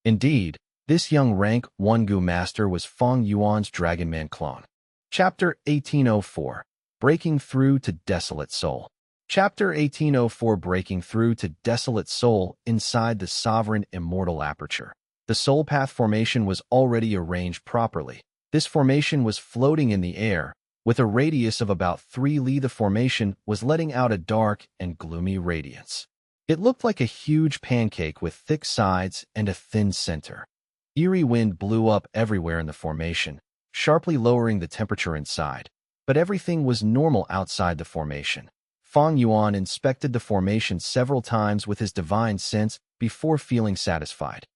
Indeed, this young rank 1 Goo Master was Fang Yuan's Dragonman clone. Chapter 1804. Breaking Through to Desolate Soul. Chapter 1804. Breaking Through to Desolate Soul inside the Sovereign Immortal Aperture. The soul path formation was already arranged properly. This formation was floating in the air. With a radius of about 3 li, the formation was letting out a dark and gloomy radiance. It looked like a huge pancake with thick sides and a thin center. Eerie wind blew up everywhere in the formation, sharply lowering the temperature inside. But everything was normal outside the formation. Fang Yuan inspected the formation several times with his divine sense before feeling satisfied.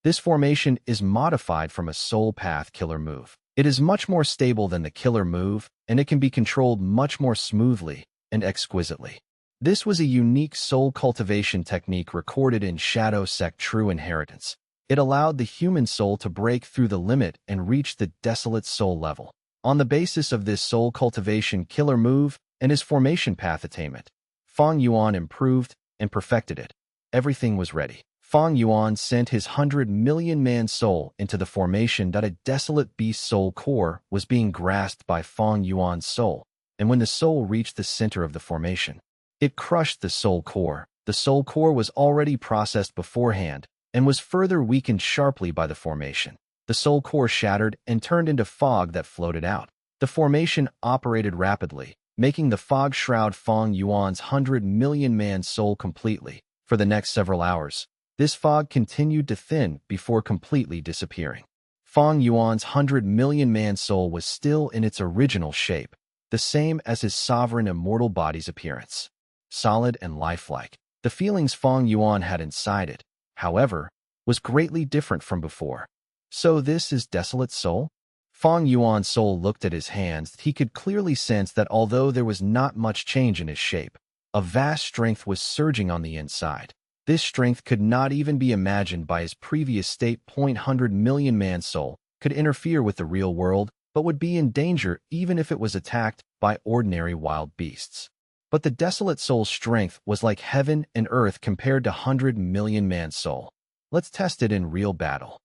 This formation is modified from a soul path killer move. It is much more stable than the killer move, and it can be controlled much more smoothly and exquisitely. This was a unique soul cultivation technique recorded in Shadow Sect True Inheritance. It allowed the human soul to break through the limit and reach the desolate soul level. On the basis of this soul cultivation killer move and his formation path attainment, Fang Yuan improved and perfected it. Everything was ready. Fang Yuan sent his 100 million-man soul into the formation that a desolate beast soul core was being grasped by Fang Yuan's soul, and when the soul reached the center of the formation, it crushed the soul core. The soul core was already processed beforehand and was further weakened sharply by the formation. The soul core shattered and turned into fog that floated out. The formation operated rapidly, making the fog shroud Fang Yuan's 100 million-man soul completely. For the next several hours, this fog continued to thin before completely disappearing. Fang Yuan's 100 million-man soul was still in its original shape, the same as his sovereign immortal body's appearance. Solid and lifelike. The feelings Fang Yuan had inside it, however, was greatly different from before. So this is desolate soul? Fang Yuan's soul looked at his hands. He could clearly sense that although there was not much change in his shape, a vast strength was surging on the inside. This strength could not even be imagined by his previous state. 100 million-man soul could interfere with the real world, but would be in danger even if it was attacked by ordinary wild beasts. But the desolate soul's strength was like heaven and earth compared to 100 million-man soul. Let's test it in real battle.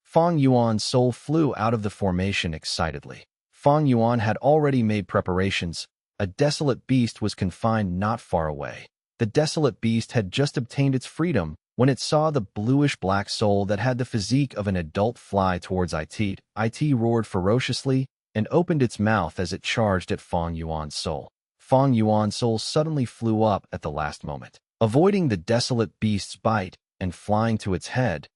Fang Yuan's soul flew out of the formation excitedly. Fang Yuan had already made preparations. A desolate beast was confined not far away. The desolate beast had just obtained its freedom when it saw the bluish-black soul that had the physique of an adult fly towards it. It roared ferociously and opened its mouth as it charged at Fang Yuan's soul. Fang Yuan's soul suddenly flew up at the last moment, avoiding the desolate beast's bite and flying to its head.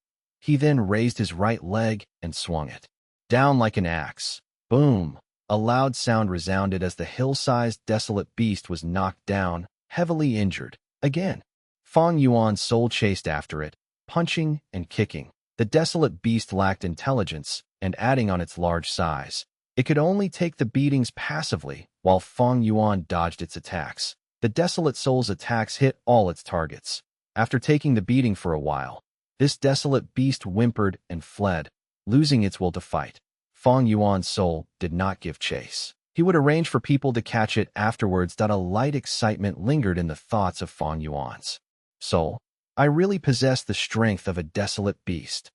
He then raised his right leg and swung it down like an axe. Boom! A loud sound resounded as the hill-sized desolate beast was knocked down, heavily injured. Again, Fang Yuan's soul chased after it, punching and kicking. The desolate beast lacked intelligence, and adding on its large size, it could only take the beatings passively while Fang Yuan dodged its attacks. The desolate soul's attacks hit all its targets. After taking the beating for a while, this desolate beast whimpered and fled, losing its will to fight. Fang Yuan's soul did not give chase. He would arrange for people to catch it afterwards. A light excitement lingered in the thoughts of Fang Yuan's soul. I really possess the strength of a desolate beast.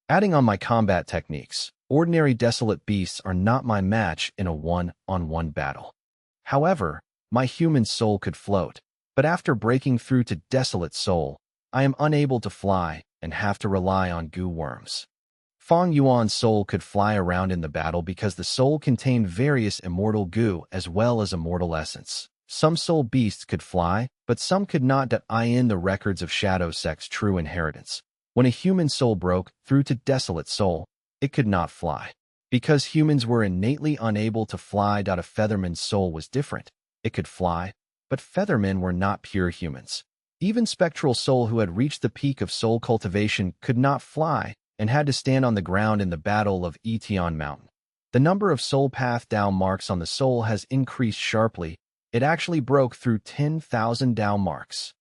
Adding on my combat techniques, ordinary desolate beasts are not my match in a one-on-one battle. However, my human soul could float, but after breaking through to desolate soul, I am unable to fly and have to rely on goo worms. Fang Yuan's soul could fly around in the battle because the soul contained various immortal goo as well as immortal essence. Some soul beasts could fly, but some could not. In the records of Shadow Sect's true inheritance, when a human soul broke through to desolate soul, it could not fly. Because humans were innately unable to fly. A featherman's soul was different. It could fly, but feathermen were not pure humans. Even spectral soul who had reached the peak of soul cultivation could not fly and had to stand on the ground in the Battle of Etion Mountain. The number of soul path Dao marks on the soul has increased sharply. It actually broke through 10,000 Dao marks.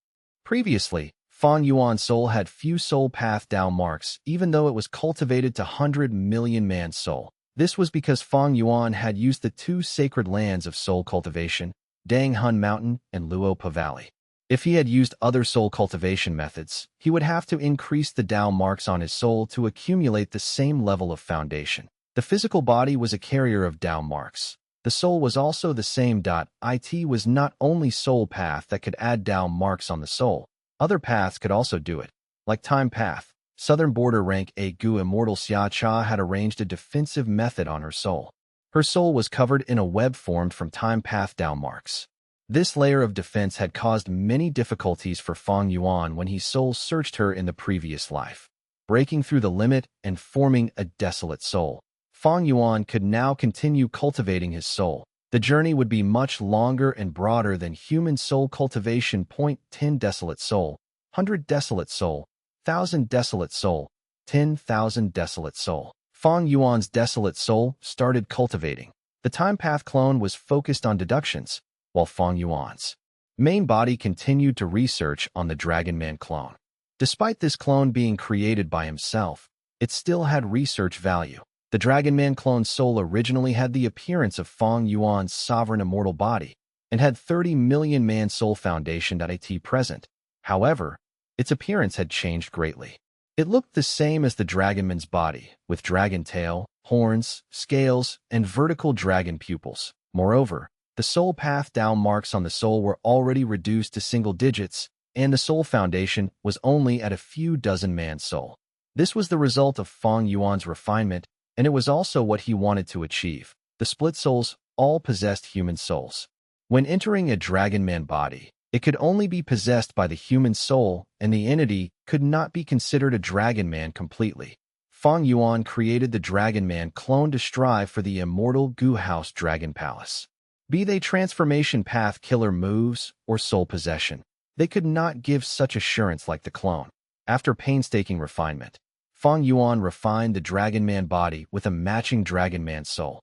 Previously, Fang Yuan's soul had few soul path Dao marks, even though it was cultivated to 100 million-man soul. This was because Fang Yuan had used the two sacred lands of soul cultivation, Dang Hun Mountain and Luopa Valley. If he had used other soul cultivation methods, he would have to increase the Dao marks on his soul to accumulate the same level of foundation. The physical body was a carrier of Dao marks. The soul was also the same. It was not only soul path that could add Dao marks on the soul. Other paths could also do it, like time path. Southern border rank A Gu immortal Xia Cha had arranged a defensive method on her soul. Her soul was covered in a web formed from time path Dao marks. This layer of defense had caused many difficulties for Fang Yuan when he soul searched her in the previous life. Breaking through the limit and forming a desolate soul, Fang Yuan could now continue cultivating his soul. The journey would be much longer and broader than human soul cultivation. 10 desolate soul, 100 desolate soul, 1,000 desolate soul, 10,000 desolate soul. Fang Yuan's desolate soul started cultivating. The time path clone was focused on deductions, while Fang Yuan's main body continued to research on the Dragon Man clone. Despite this clone being created by himself, it still had research value. The Dragon Man clone's soul originally had the appearance of Fang Yuan's sovereign immortal body and had 30 million-man soul foundation. It present. However, its appearance had changed greatly. It looked the same as the Dragonman's body, with dragon tail, horns, scales, and vertical dragon pupils. Moreover, the soul path Dao marks on the soul were already reduced to single digits, and the soul foundation was only at a few dozen man soul. This was the result of Fang Yuan's refinement, and it was also what he wanted to achieve. The split souls all possessed human souls. When entering a dragon man body, it could only be possessed by the human soul, and the entity could not be considered a dragon man completely. Fang Yuan created the dragon man clone to strive for the immortal Gu House Dragon Palace. Be they transformation path killer moves or soul possession, they could not give such assurance like the clone. After painstaking refinement, Fang Yuan refined the Dragon Man body with a matching Dragon Man soul.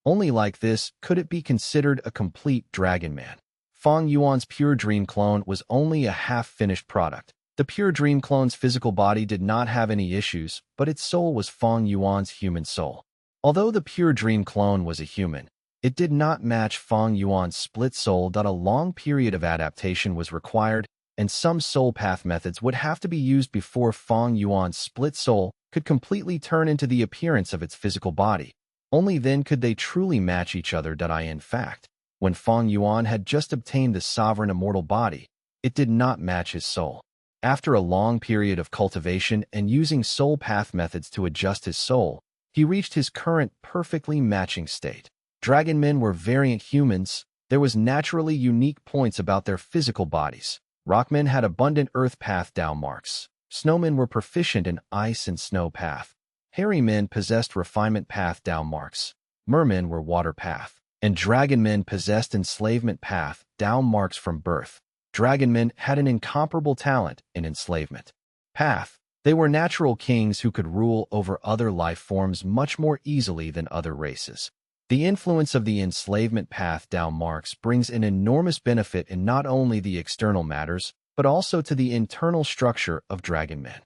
Only like this could it be considered a complete Dragon Man. Fang Yuan's Pure Dream clone was only a half-finished product. The Pure Dream clone's physical body did not have any issues, but its soul was Fang Yuan's human soul. Although the Pure Dream clone was a human, it did not match Fang Yuan's split soul. A long period of adaptation was required, and some soul path methods would have to be used before Fang Yuan's split soul could completely turn into the appearance of its physical body. Only then could they truly match each other. In fact, when Fang Yuan had just obtained the sovereign immortal body, it did not match his soul. After a long period of cultivation and using soul path methods to adjust his soul, he reached his current perfectly matching state. Dragon men were variant humans. There was naturally unique points about their physical bodies. Rockmen had abundant earth path Dao marks. Snowmen were proficient in ice and snow path. Hairy men possessed refinement path Dao marks. Mermen were water path. And dragon men possessed enslavement path Dao marks from birth. Dragon men had an incomparable talent in enslavement path. They were natural kings who could rule over other life forms much more easily than other races. The influence of the enslavement path Dao marks brings an enormous benefit in not only the external matters, but also to the internal structure of dragon men.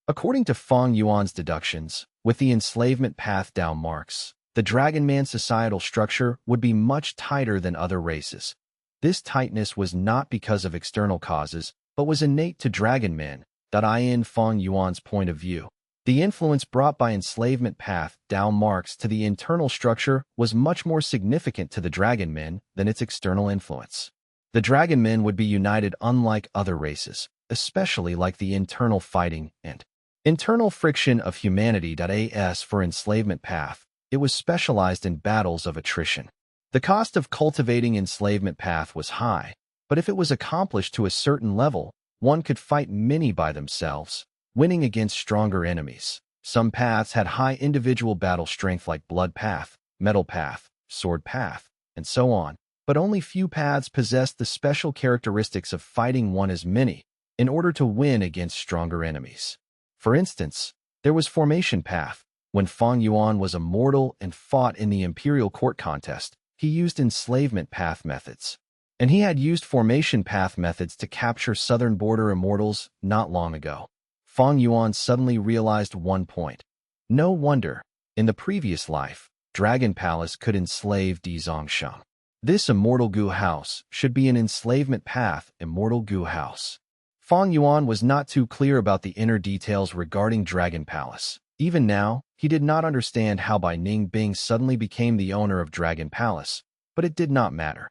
According to Fang Yuan's deductions, with the enslavement path Dao marks, the dragon man societal structure would be much tighter than other races. This tightness was not because of external causes, but was innate to dragon men. In Fang Yuan's point of view, the influence brought by enslavement path Dao marks to the internal structure was much more significant to the dragon men than its external influence. The dragon men would be united unlike other races, especially like the internal fighting and internal friction of humanity. As for enslavement path, it was specialized in battles of attrition. The cost of cultivating enslavement path was high, but if it was accomplished to a certain level, one could fight many by themselves, winning against stronger enemies. Some paths had high individual battle strength like blood path, metal path, sword path, and so on, but only few paths possessed the special characteristics of fighting one as many in order to win against stronger enemies. For instance, there was formation path. When Fang Yuan was immortal and fought in the imperial court contest, he used enslavement path methods. And he had used formation path methods to capture southern border immortals not long ago. Fang Yuan suddenly realized one point. No wonder, in the previous life, Dragon Palace could enslave Di Zongsheng. This immortal Gu House should be an enslavement path immortal Gu House. Fang Yuan was not too clear about the inner details regarding Dragon Palace. Even now, he did not understand how Bai Ningbing suddenly became the owner of Dragon Palace, but it did not matter.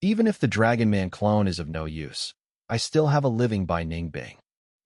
Even if the Dragon Man clone is of no use, I still have a living Bai Ningbing.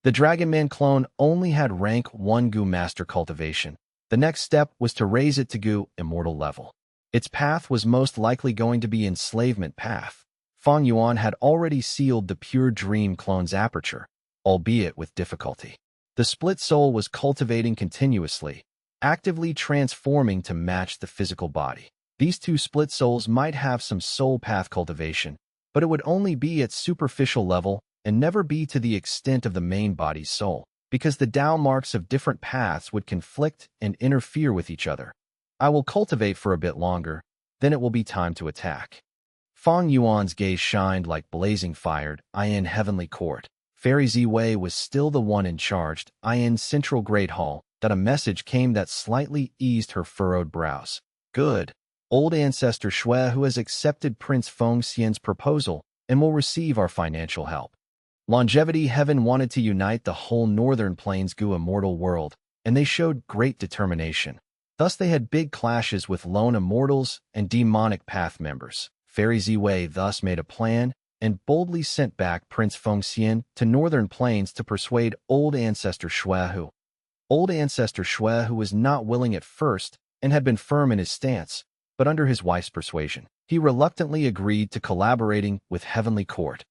The Dragon Man clone only had rank 1 Gu Master Cultivation. The next step was to raise it to Gu Immortal level. Its path was most likely going to be enslavement path. Fang Yuan had already sealed the Pure Dream clone's aperture, albeit with difficulty. The split soul was cultivating continuously, actively transforming to match the physical body. These two split souls might have some soul path cultivation, but it would only be at superficial level and never be to the extent of the main body's soul, because the Dao marks of different paths would conflict and interfere with each other. I will cultivate for a bit longer, then it will be time to attack. Fang Yuan's gaze shined like blazing fire. In Heavenly Court, Fairy Ziwei was still the one in charge. In Central Great Hall, a message came that slightly eased her furrowed brows. Good. Old ancestor Shui who has accepted Prince Feng Xian's proposal and will receive our financial help. Longevity Heaven wanted to unite the whole Northern Plains Gu immortal world, and they showed great determination. Thus they had big clashes with lone immortals and demonic path members. Fairy Ziwei thus made a plan and boldly sent back Prince Feng Xian to Northern Plains to persuade old ancestor Shui who. Old ancestor Shui who was not willing at first and had been firm in his stance, but under his wife's persuasion, he reluctantly agreed to collaborating with Heavenly Court.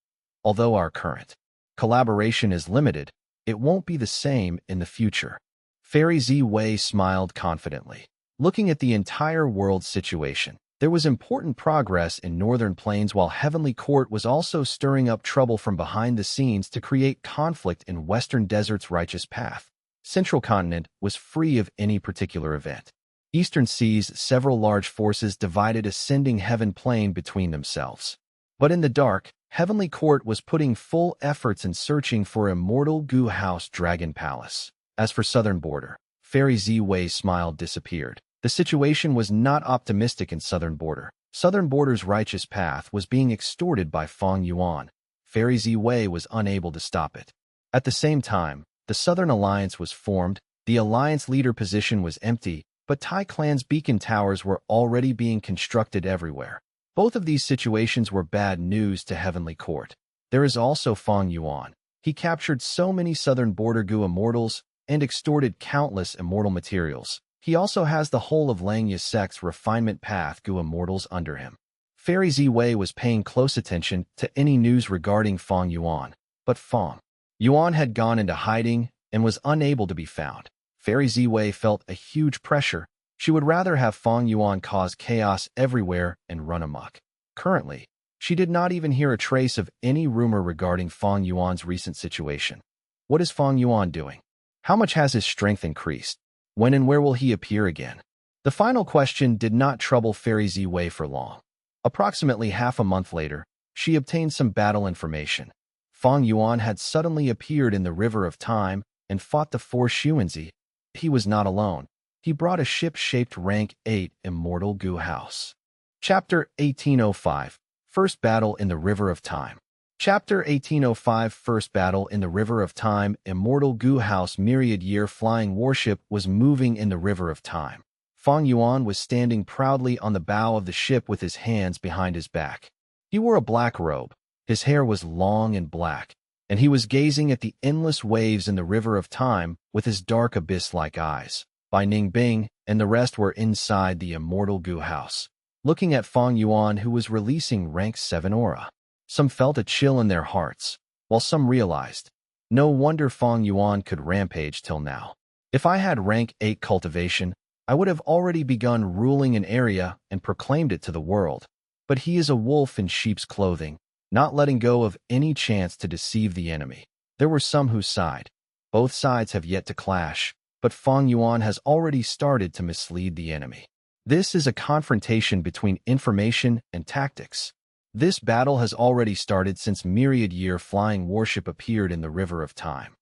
Although our current collaboration is limited, it won't be the same in the future. Fairy Zi smiled confidently. Looking at the entire world situation, there was important progress in Northern Plains while Heavenly Court was also stirring up trouble from behind the scenes to create conflict in Western Desert's righteous path. Central Continent was free of any particular event. Eastern Seas, several large forces divided ascending Heaven Plain between themselves. But in the dark, Heavenly Court was putting full efforts in searching for Immortal Gu House Dragon Palace. As for Southern Border, Fairy Ziwei's smile disappeared. The situation was not optimistic in Southern Border. Southern Border's righteous path was being extorted by Fang Yuan. Fairy Ziwei was unable to stop it. At the same time, the Southern Alliance was formed. The Alliance leader position was empty, but Tai Clan's beacon towers were already being constructed everywhere. Both of these situations were bad news to Heavenly Court. There is also Fang Yuan. He captured so many Southern Border Gu immortals and extorted countless immortal materials. He also has the whole of Langya sect's refinement path Gu immortals under him. Fairy Ziwei was paying close attention to any news regarding Fang Yuan, but Fang Yuan had gone into hiding and was unable to be found. Fairy Ziwei felt a huge pressure. She would rather have Fang Yuan cause chaos everywhere and run amok. Currently, she did not even hear a trace of any rumor regarding Fang Yuan's recent situation. What is Fang Yuan doing? How much has his strength increased? When and where will he appear again? The final question did not trouble Fairy Ziwei for long. Approximately half a month later, she obtained some battle information. Fang Yuan had suddenly appeared in the River of Time and fought the 4 Xuanzi. He was not alone. He brought a ship-shaped rank 8 Immortal Gu House. Chapter 1805, First Battle in the River of Time. Chapter 1805, First Battle in the River of Time. Immortal Gu House Myriad-Year Flying Warship was moving in the River of Time. Fang Yuan was standing proudly on the bow of the ship with his hands behind his back. He wore a black robe. His hair was long and black, and he was gazing at the endless waves in the River of Time with his dark abyss-like eyes. Bai Ningbing and the rest were inside the Immortal Gu House, looking at Fang Yuan, who was releasing rank 7 aura. Some felt a chill in their hearts, while some realized, no wonder Fang Yuan could rampage till now. If I had rank 8 cultivation, I would have already begun ruling an area and proclaimed it to the world. But he is a wolf in sheep's clothing, not letting go of any chance to deceive the enemy. There were some who sighed. Both sides have yet to clash, but Fang Yuan has already started to mislead the enemy. This is a confrontation between information and tactics. This battle has already started since Myriad-Year Flying Warship appeared in the River of Time.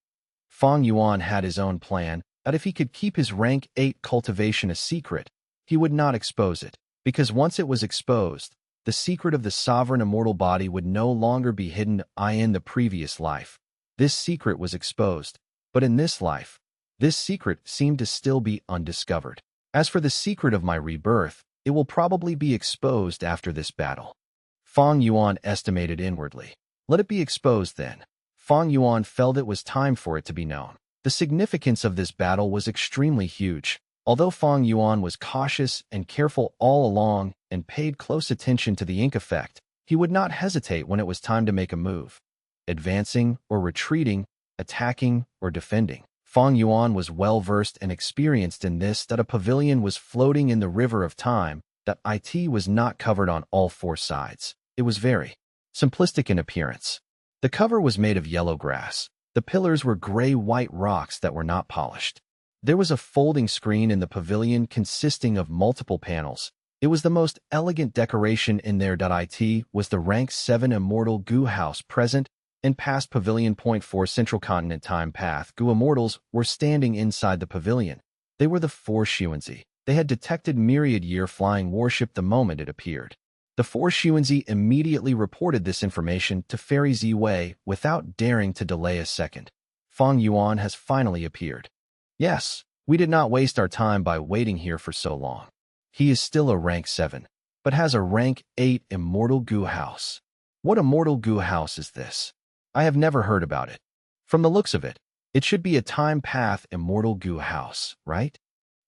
Fang Yuan had his own plan that if he could keep his rank 8 cultivation a secret, he would not expose it, because once it was exposed, the secret of the sovereign immortal body would no longer be hidden in the previous life. This secret was exposed, but in this life, this secret seemed to still be undiscovered. As for the secret of my rebirth, it will probably be exposed after this battle. Fang Yuan estimated inwardly. Let it be exposed then. Fang Yuan felt it was time for it to be known. The significance of this battle was extremely huge. Although Fang Yuan was cautious and careful all along and paid close attention to the ink effect, he would not hesitate when it was time to make a move. Advancing or retreating, attacking or defending. Fang Yuan was well-versed and experienced in this, that a pavilion was floating in the River of Time, that it was not covered on all 4 sides. It was very simplistic in appearance. The cover was made of yellow grass. The pillars were gray-white rocks that were not polished. There was a folding screen in the pavilion consisting of multiple panels. It was the most elegant decoration in there. It was the rank 7 Immortal Gu House present and past Pavilion Point 4 Central Continent Time Path. Gu Immortals were standing inside the pavilion. They were the 4 Xuanzi. They had detected Myriad-Year Flying Warship the moment it appeared. The 4 Xuanzi immediately reported this information to Fairy Ziwei without daring to delay a second. Fang Yuan has finally appeared. Yes, we did not waste our time by waiting here for so long. He is still a rank 7, but has a rank 8 Immortal Gu House. What Immortal Gu House is this? I have never heard about it. From the looks of it, it should be a Time Path Immortal Gu House, right?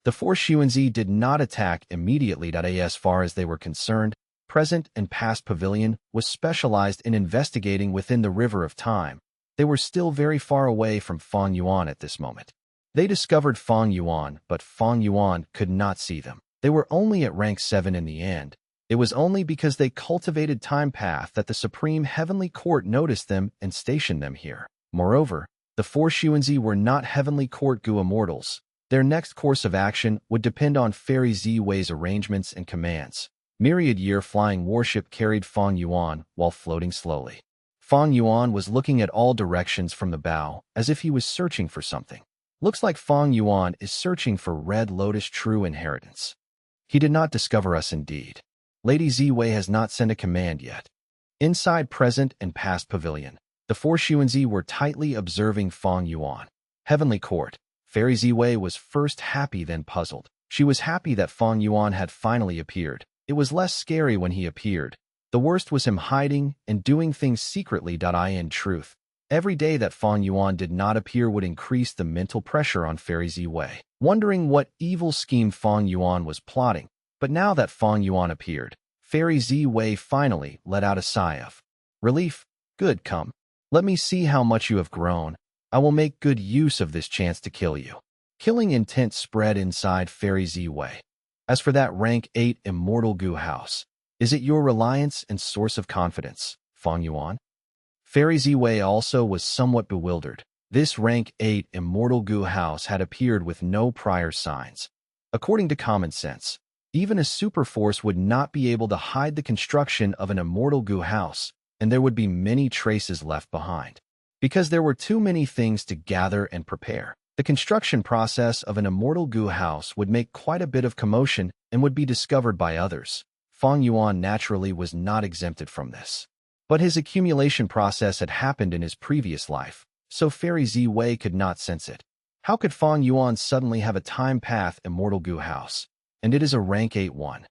The four Xuanzi did not attack immediately. As far as they were concerned, present and past pavilion was specialized in investigating within the river of time. They were still very far away from Fang Yuan at this moment. They discovered Fang Yuan, but Fang Yuan could not see them. They were only at rank 7 in the end. It was only because they cultivated time path that the Supreme Heavenly Court noticed them and stationed them here. Moreover, the four Xuanzi were not Heavenly Court Gu immortals. Their next course of action would depend on Fairy Z-Wei's arrangements and commands. Myriad-year flying warship carried Fang Yuan while floating slowly. Fang Yuan was looking at all directions from the bow, as if he was searching for something. Looks like Fang Yuan is searching for Red Lotus true inheritance. He did not discover us indeed. Lady Z-Wei has not sent a command yet. Inside present and past pavilion, the four Xuanzi were tightly observing Fang Yuan. Heavenly Court. Fairy Z-Wei was first happy then puzzled. She was happy that Fang Yuan had finally appeared. It was less scary when he appeared. The worst was him hiding and doing things secretly. In truth, every day that Fang Yuan did not appear would increase the mental pressure on Fairy Z-Wei, wondering what evil scheme Fang Yuan was plotting. But now that Fang Yuan appeared, Fairy Z-Wei finally let out a sigh of relief. Good, come. Let me see how much you have grown. I will make good use of this chance to kill you. Killing intent spread inside Fairy Z-Wei. As for that rank 8 immortal Gu house, is it your reliance and source of confidence, Fang Yuan? Fairy Z-Wei also was somewhat bewildered. This rank 8 immortal Gu house had appeared with no prior signs. According to common sense, even a superforce would not be able to hide the construction of an immortal Gu house, and there would be many traces left behind. Because there were too many things to gather and prepare, the construction process of an immortal Gu house would make quite a bit of commotion and would be discovered by others. Fang Yuan naturally was not exempted from this. But his accumulation process had happened in his previous life, so Fairy Z-Wei could not sense it. How could Fang Yuan suddenly have a time path immortal Gu house? And it is a rank 8 one.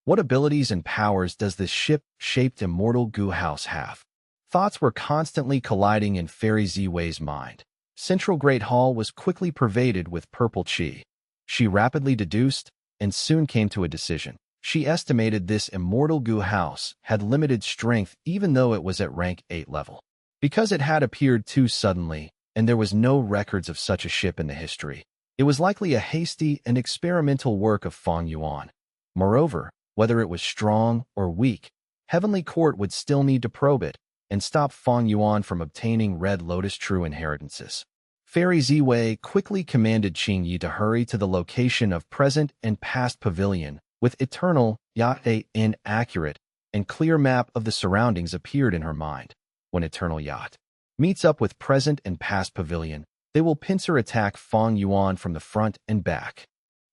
What abilities and powers does this ship-shaped immortal Gu house have? Thoughts were constantly colliding in Fairy Z-Wei's mind. Central Great Hall was quickly pervaded with purple chi. She rapidly deduced and soon came to a decision. She estimated this immortal Gu house had limited strength even though it was at rank 8 level. Because it had appeared too suddenly, and there was no records of such a ship in the history, it was likely a hasty and experimental work of Fang Yuan. Moreover, whether it was strong or weak, Heavenly Court would still need to probe it and stop Fang Yuan from obtaining Red Lotus true inheritances. Fairy Z-Wei quickly commanded Qing Yi to hurry to the location of present and past pavilion. With eternal, yat inaccurate, and clear map of the surroundings appeared in her mind. When eternal yacht meets up with present and past pavilion, they will pincer attack Fang Yuan from the front and back.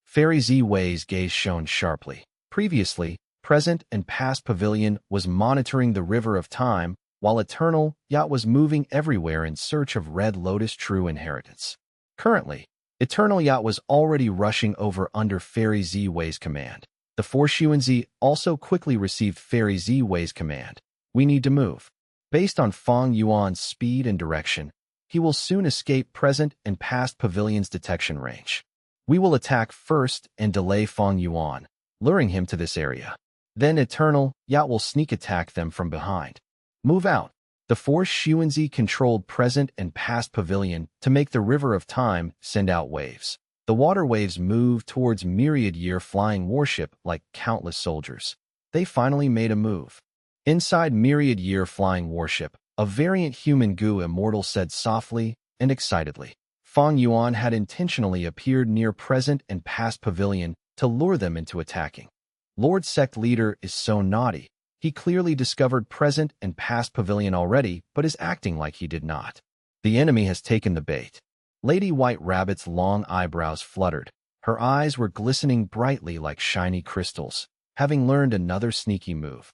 Fairy Z-Wei's gaze shone sharply. Previously, present and past pavilion was monitoring the river of time, while eternal yacht was moving everywhere in search of Red Lotus true inheritance. Currently, eternal yacht was already rushing over under Fairy Z-Wei's command. The four Xuanzi also quickly received Fairy Z-Wei's command. We need to move. Based on Fang Yuan's speed and direction, he will soon escape present and past pavilion's detection range. We will attack first and delay Fang Yuan, luring him to this area. Then eternal yacht will sneak attack them from behind. Move out. The four Xuanzi controlled present and past pavilion to make the river of time send out waves. The water waves moved towards myriad-year flying warship like countless soldiers. They finally made a move. Inside myriad-year flying warship, a variant human Gu immortal said softly and excitedly. Fang Yuan had intentionally appeared near present and past pavilion to lure them into attacking. Lord Sect Leader is so naughty. He clearly discovered present and past pavilion already, but is acting like he did not. The enemy has taken the bait. Lady White Rabbit's long eyebrows fluttered. Her eyes were glistening brightly like shiny crystals, having learned another sneaky move.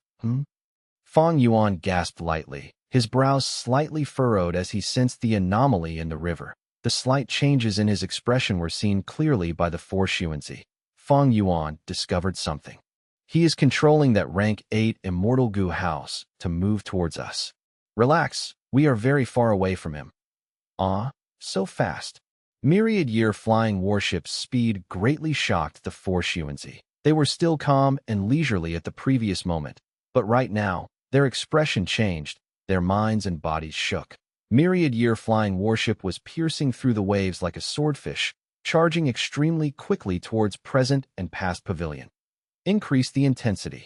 Fang Yuan gasped lightly, his brows slightly furrowed as he sensed the anomaly in the river. The slight changes in his expression were seen clearly by the four Xuanzi. Fang Yuan discovered something. He is controlling that rank 8 immortal Gu house to move towards us. Relax, we are very far away from him. So fast. Myriad-year flying warship's speed greatly shocked the four Xuanzi. They were still calm and leisurely at the previous moment, but right now, their expression changed, their minds and bodies shook. Myriad-year flying warship was piercing through the waves like a swordfish, charging extremely quickly towards present and past pavilion. Increase the intensity.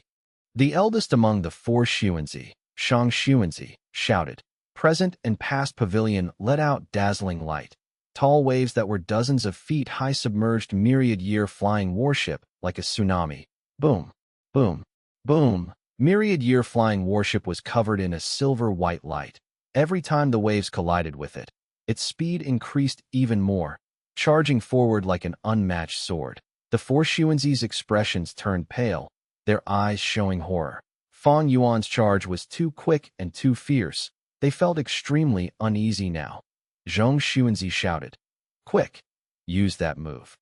The eldest among the four Xuanzi, Shang Xuanzi, shouted. Present and past pavilion let out dazzling light. Tall waves that were dozens of feet high submerged myriad-year flying warship like a tsunami. Boom, boom, boom. Myriad-year flying warship was covered in a silver-white light. Every time the waves collided with it, its speed increased even more, charging forward like an unmatched sword. The four Xuanzi's expressions turned pale, their eyes showing horror. Fang Yuan's charge was too quick and too fierce. They felt extremely uneasy now. Zhong Xuanzi shouted, "Quick! Use that move."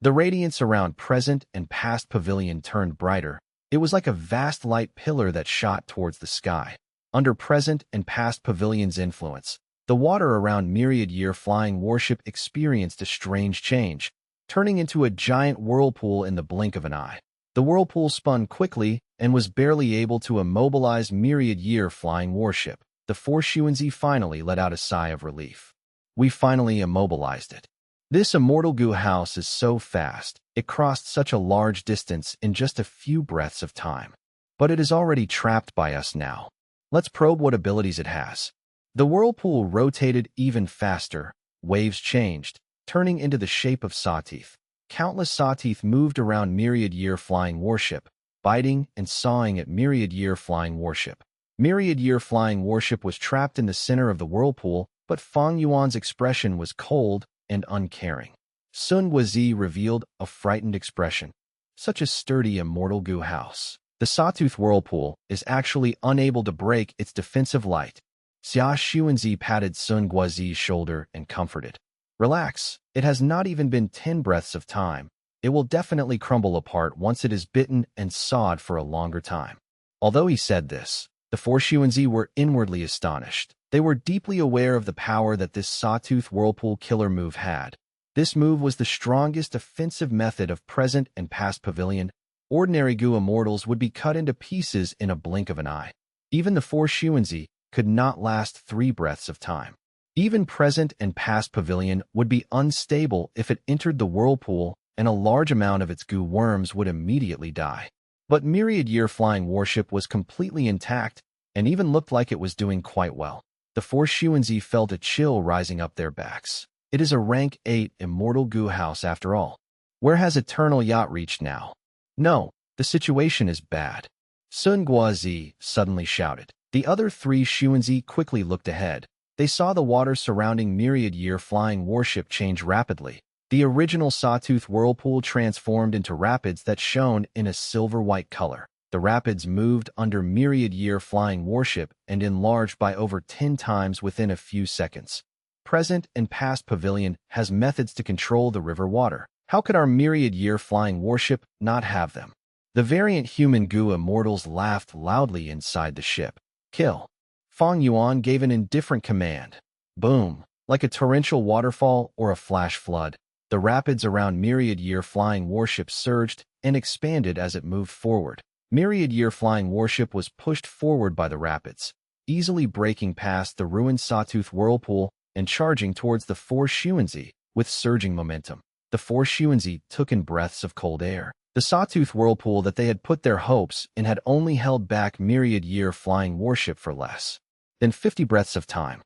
The radiance around present and past pavilion turned brighter. It was like a vast light pillar that shot towards the sky. Under present and past pavilion's influence, the water around myriad-year flying warship experienced a strange change, turning into a giant whirlpool in the blink of an eye. The whirlpool spun quickly and was barely able to immobilize myriad-year flying warship. The four Xuanzi finally let out a sigh of relief. We finally immobilized it. This immortal goo house is so fast, it crossed such a large distance in just a few breaths of time. But it is already trapped by us now. Let's probe what abilities it has. The whirlpool rotated even faster, waves changed, turning into the shape of sawteeth. Countless sawteeth moved around myriad-year flying warship, biting and sawing at myriad-year flying warship. Myriad-year flying warship was trapped in the center of the whirlpool, but Fang Yuan's expression was cold and uncaring. Sun Guozi revealed a frightened expression. Such a sturdy immortal goo house. The sawtooth whirlpool is actually unable to break its defensive light. Xia Xuanzi patted Sun Guozi's shoulder and comforted. Relax, it has not even been 10 breaths of time. It will definitely crumble apart once it is bitten and sawed for a longer time. Although he said this, the four Xuanzi were inwardly astonished. They were deeply aware of the power that this sawtooth whirlpool killer move had. This move was the strongest offensive method of present and past pavilion. Ordinary goo immortals would be cut into pieces in a blink of an eye. Even the four Xuanzi could not last 3 breaths of time. Even present and past pavilion would be unstable if it entered the whirlpool, and a large amount of its goo worms would immediately die. But myriad-year flying warship was completely intact and even looked like it was doing quite well. The four Xuanzi felt a chill rising up their backs. It is a rank 8 immortal goo house after all. Where has Eternal Yacht reached now? No, the situation is bad. Sun Guozi suddenly shouted. The other 3 Xuanzi quickly looked ahead. They saw the water surrounding myriad-year flying warship change rapidly. The original sawtooth whirlpool transformed into rapids that shone in a silver-white color. The rapids moved under myriad-year flying warship and enlarged by over 10 times within a few seconds. Present and past pavilion has methods to control the river water. How could our myriad-year flying warship not have them? The variant human goo immortals laughed loudly inside the ship. Kill. Fang Yuan gave an indifferent command. Boom. Like a torrential waterfall or a flash flood, the rapids around myriad-year flying warship surged and expanded as it moved forward. Myriad-year flying warship was pushed forward by the rapids, easily breaking past the ruined sawtooth whirlpool and charging towards the four Xuanzi with surging momentum. The four Xuanzi took in breaths of cold air. The sawtooth whirlpool that they had put their hopes in had only held back myriad-year flying warship for less than 50 breaths of time.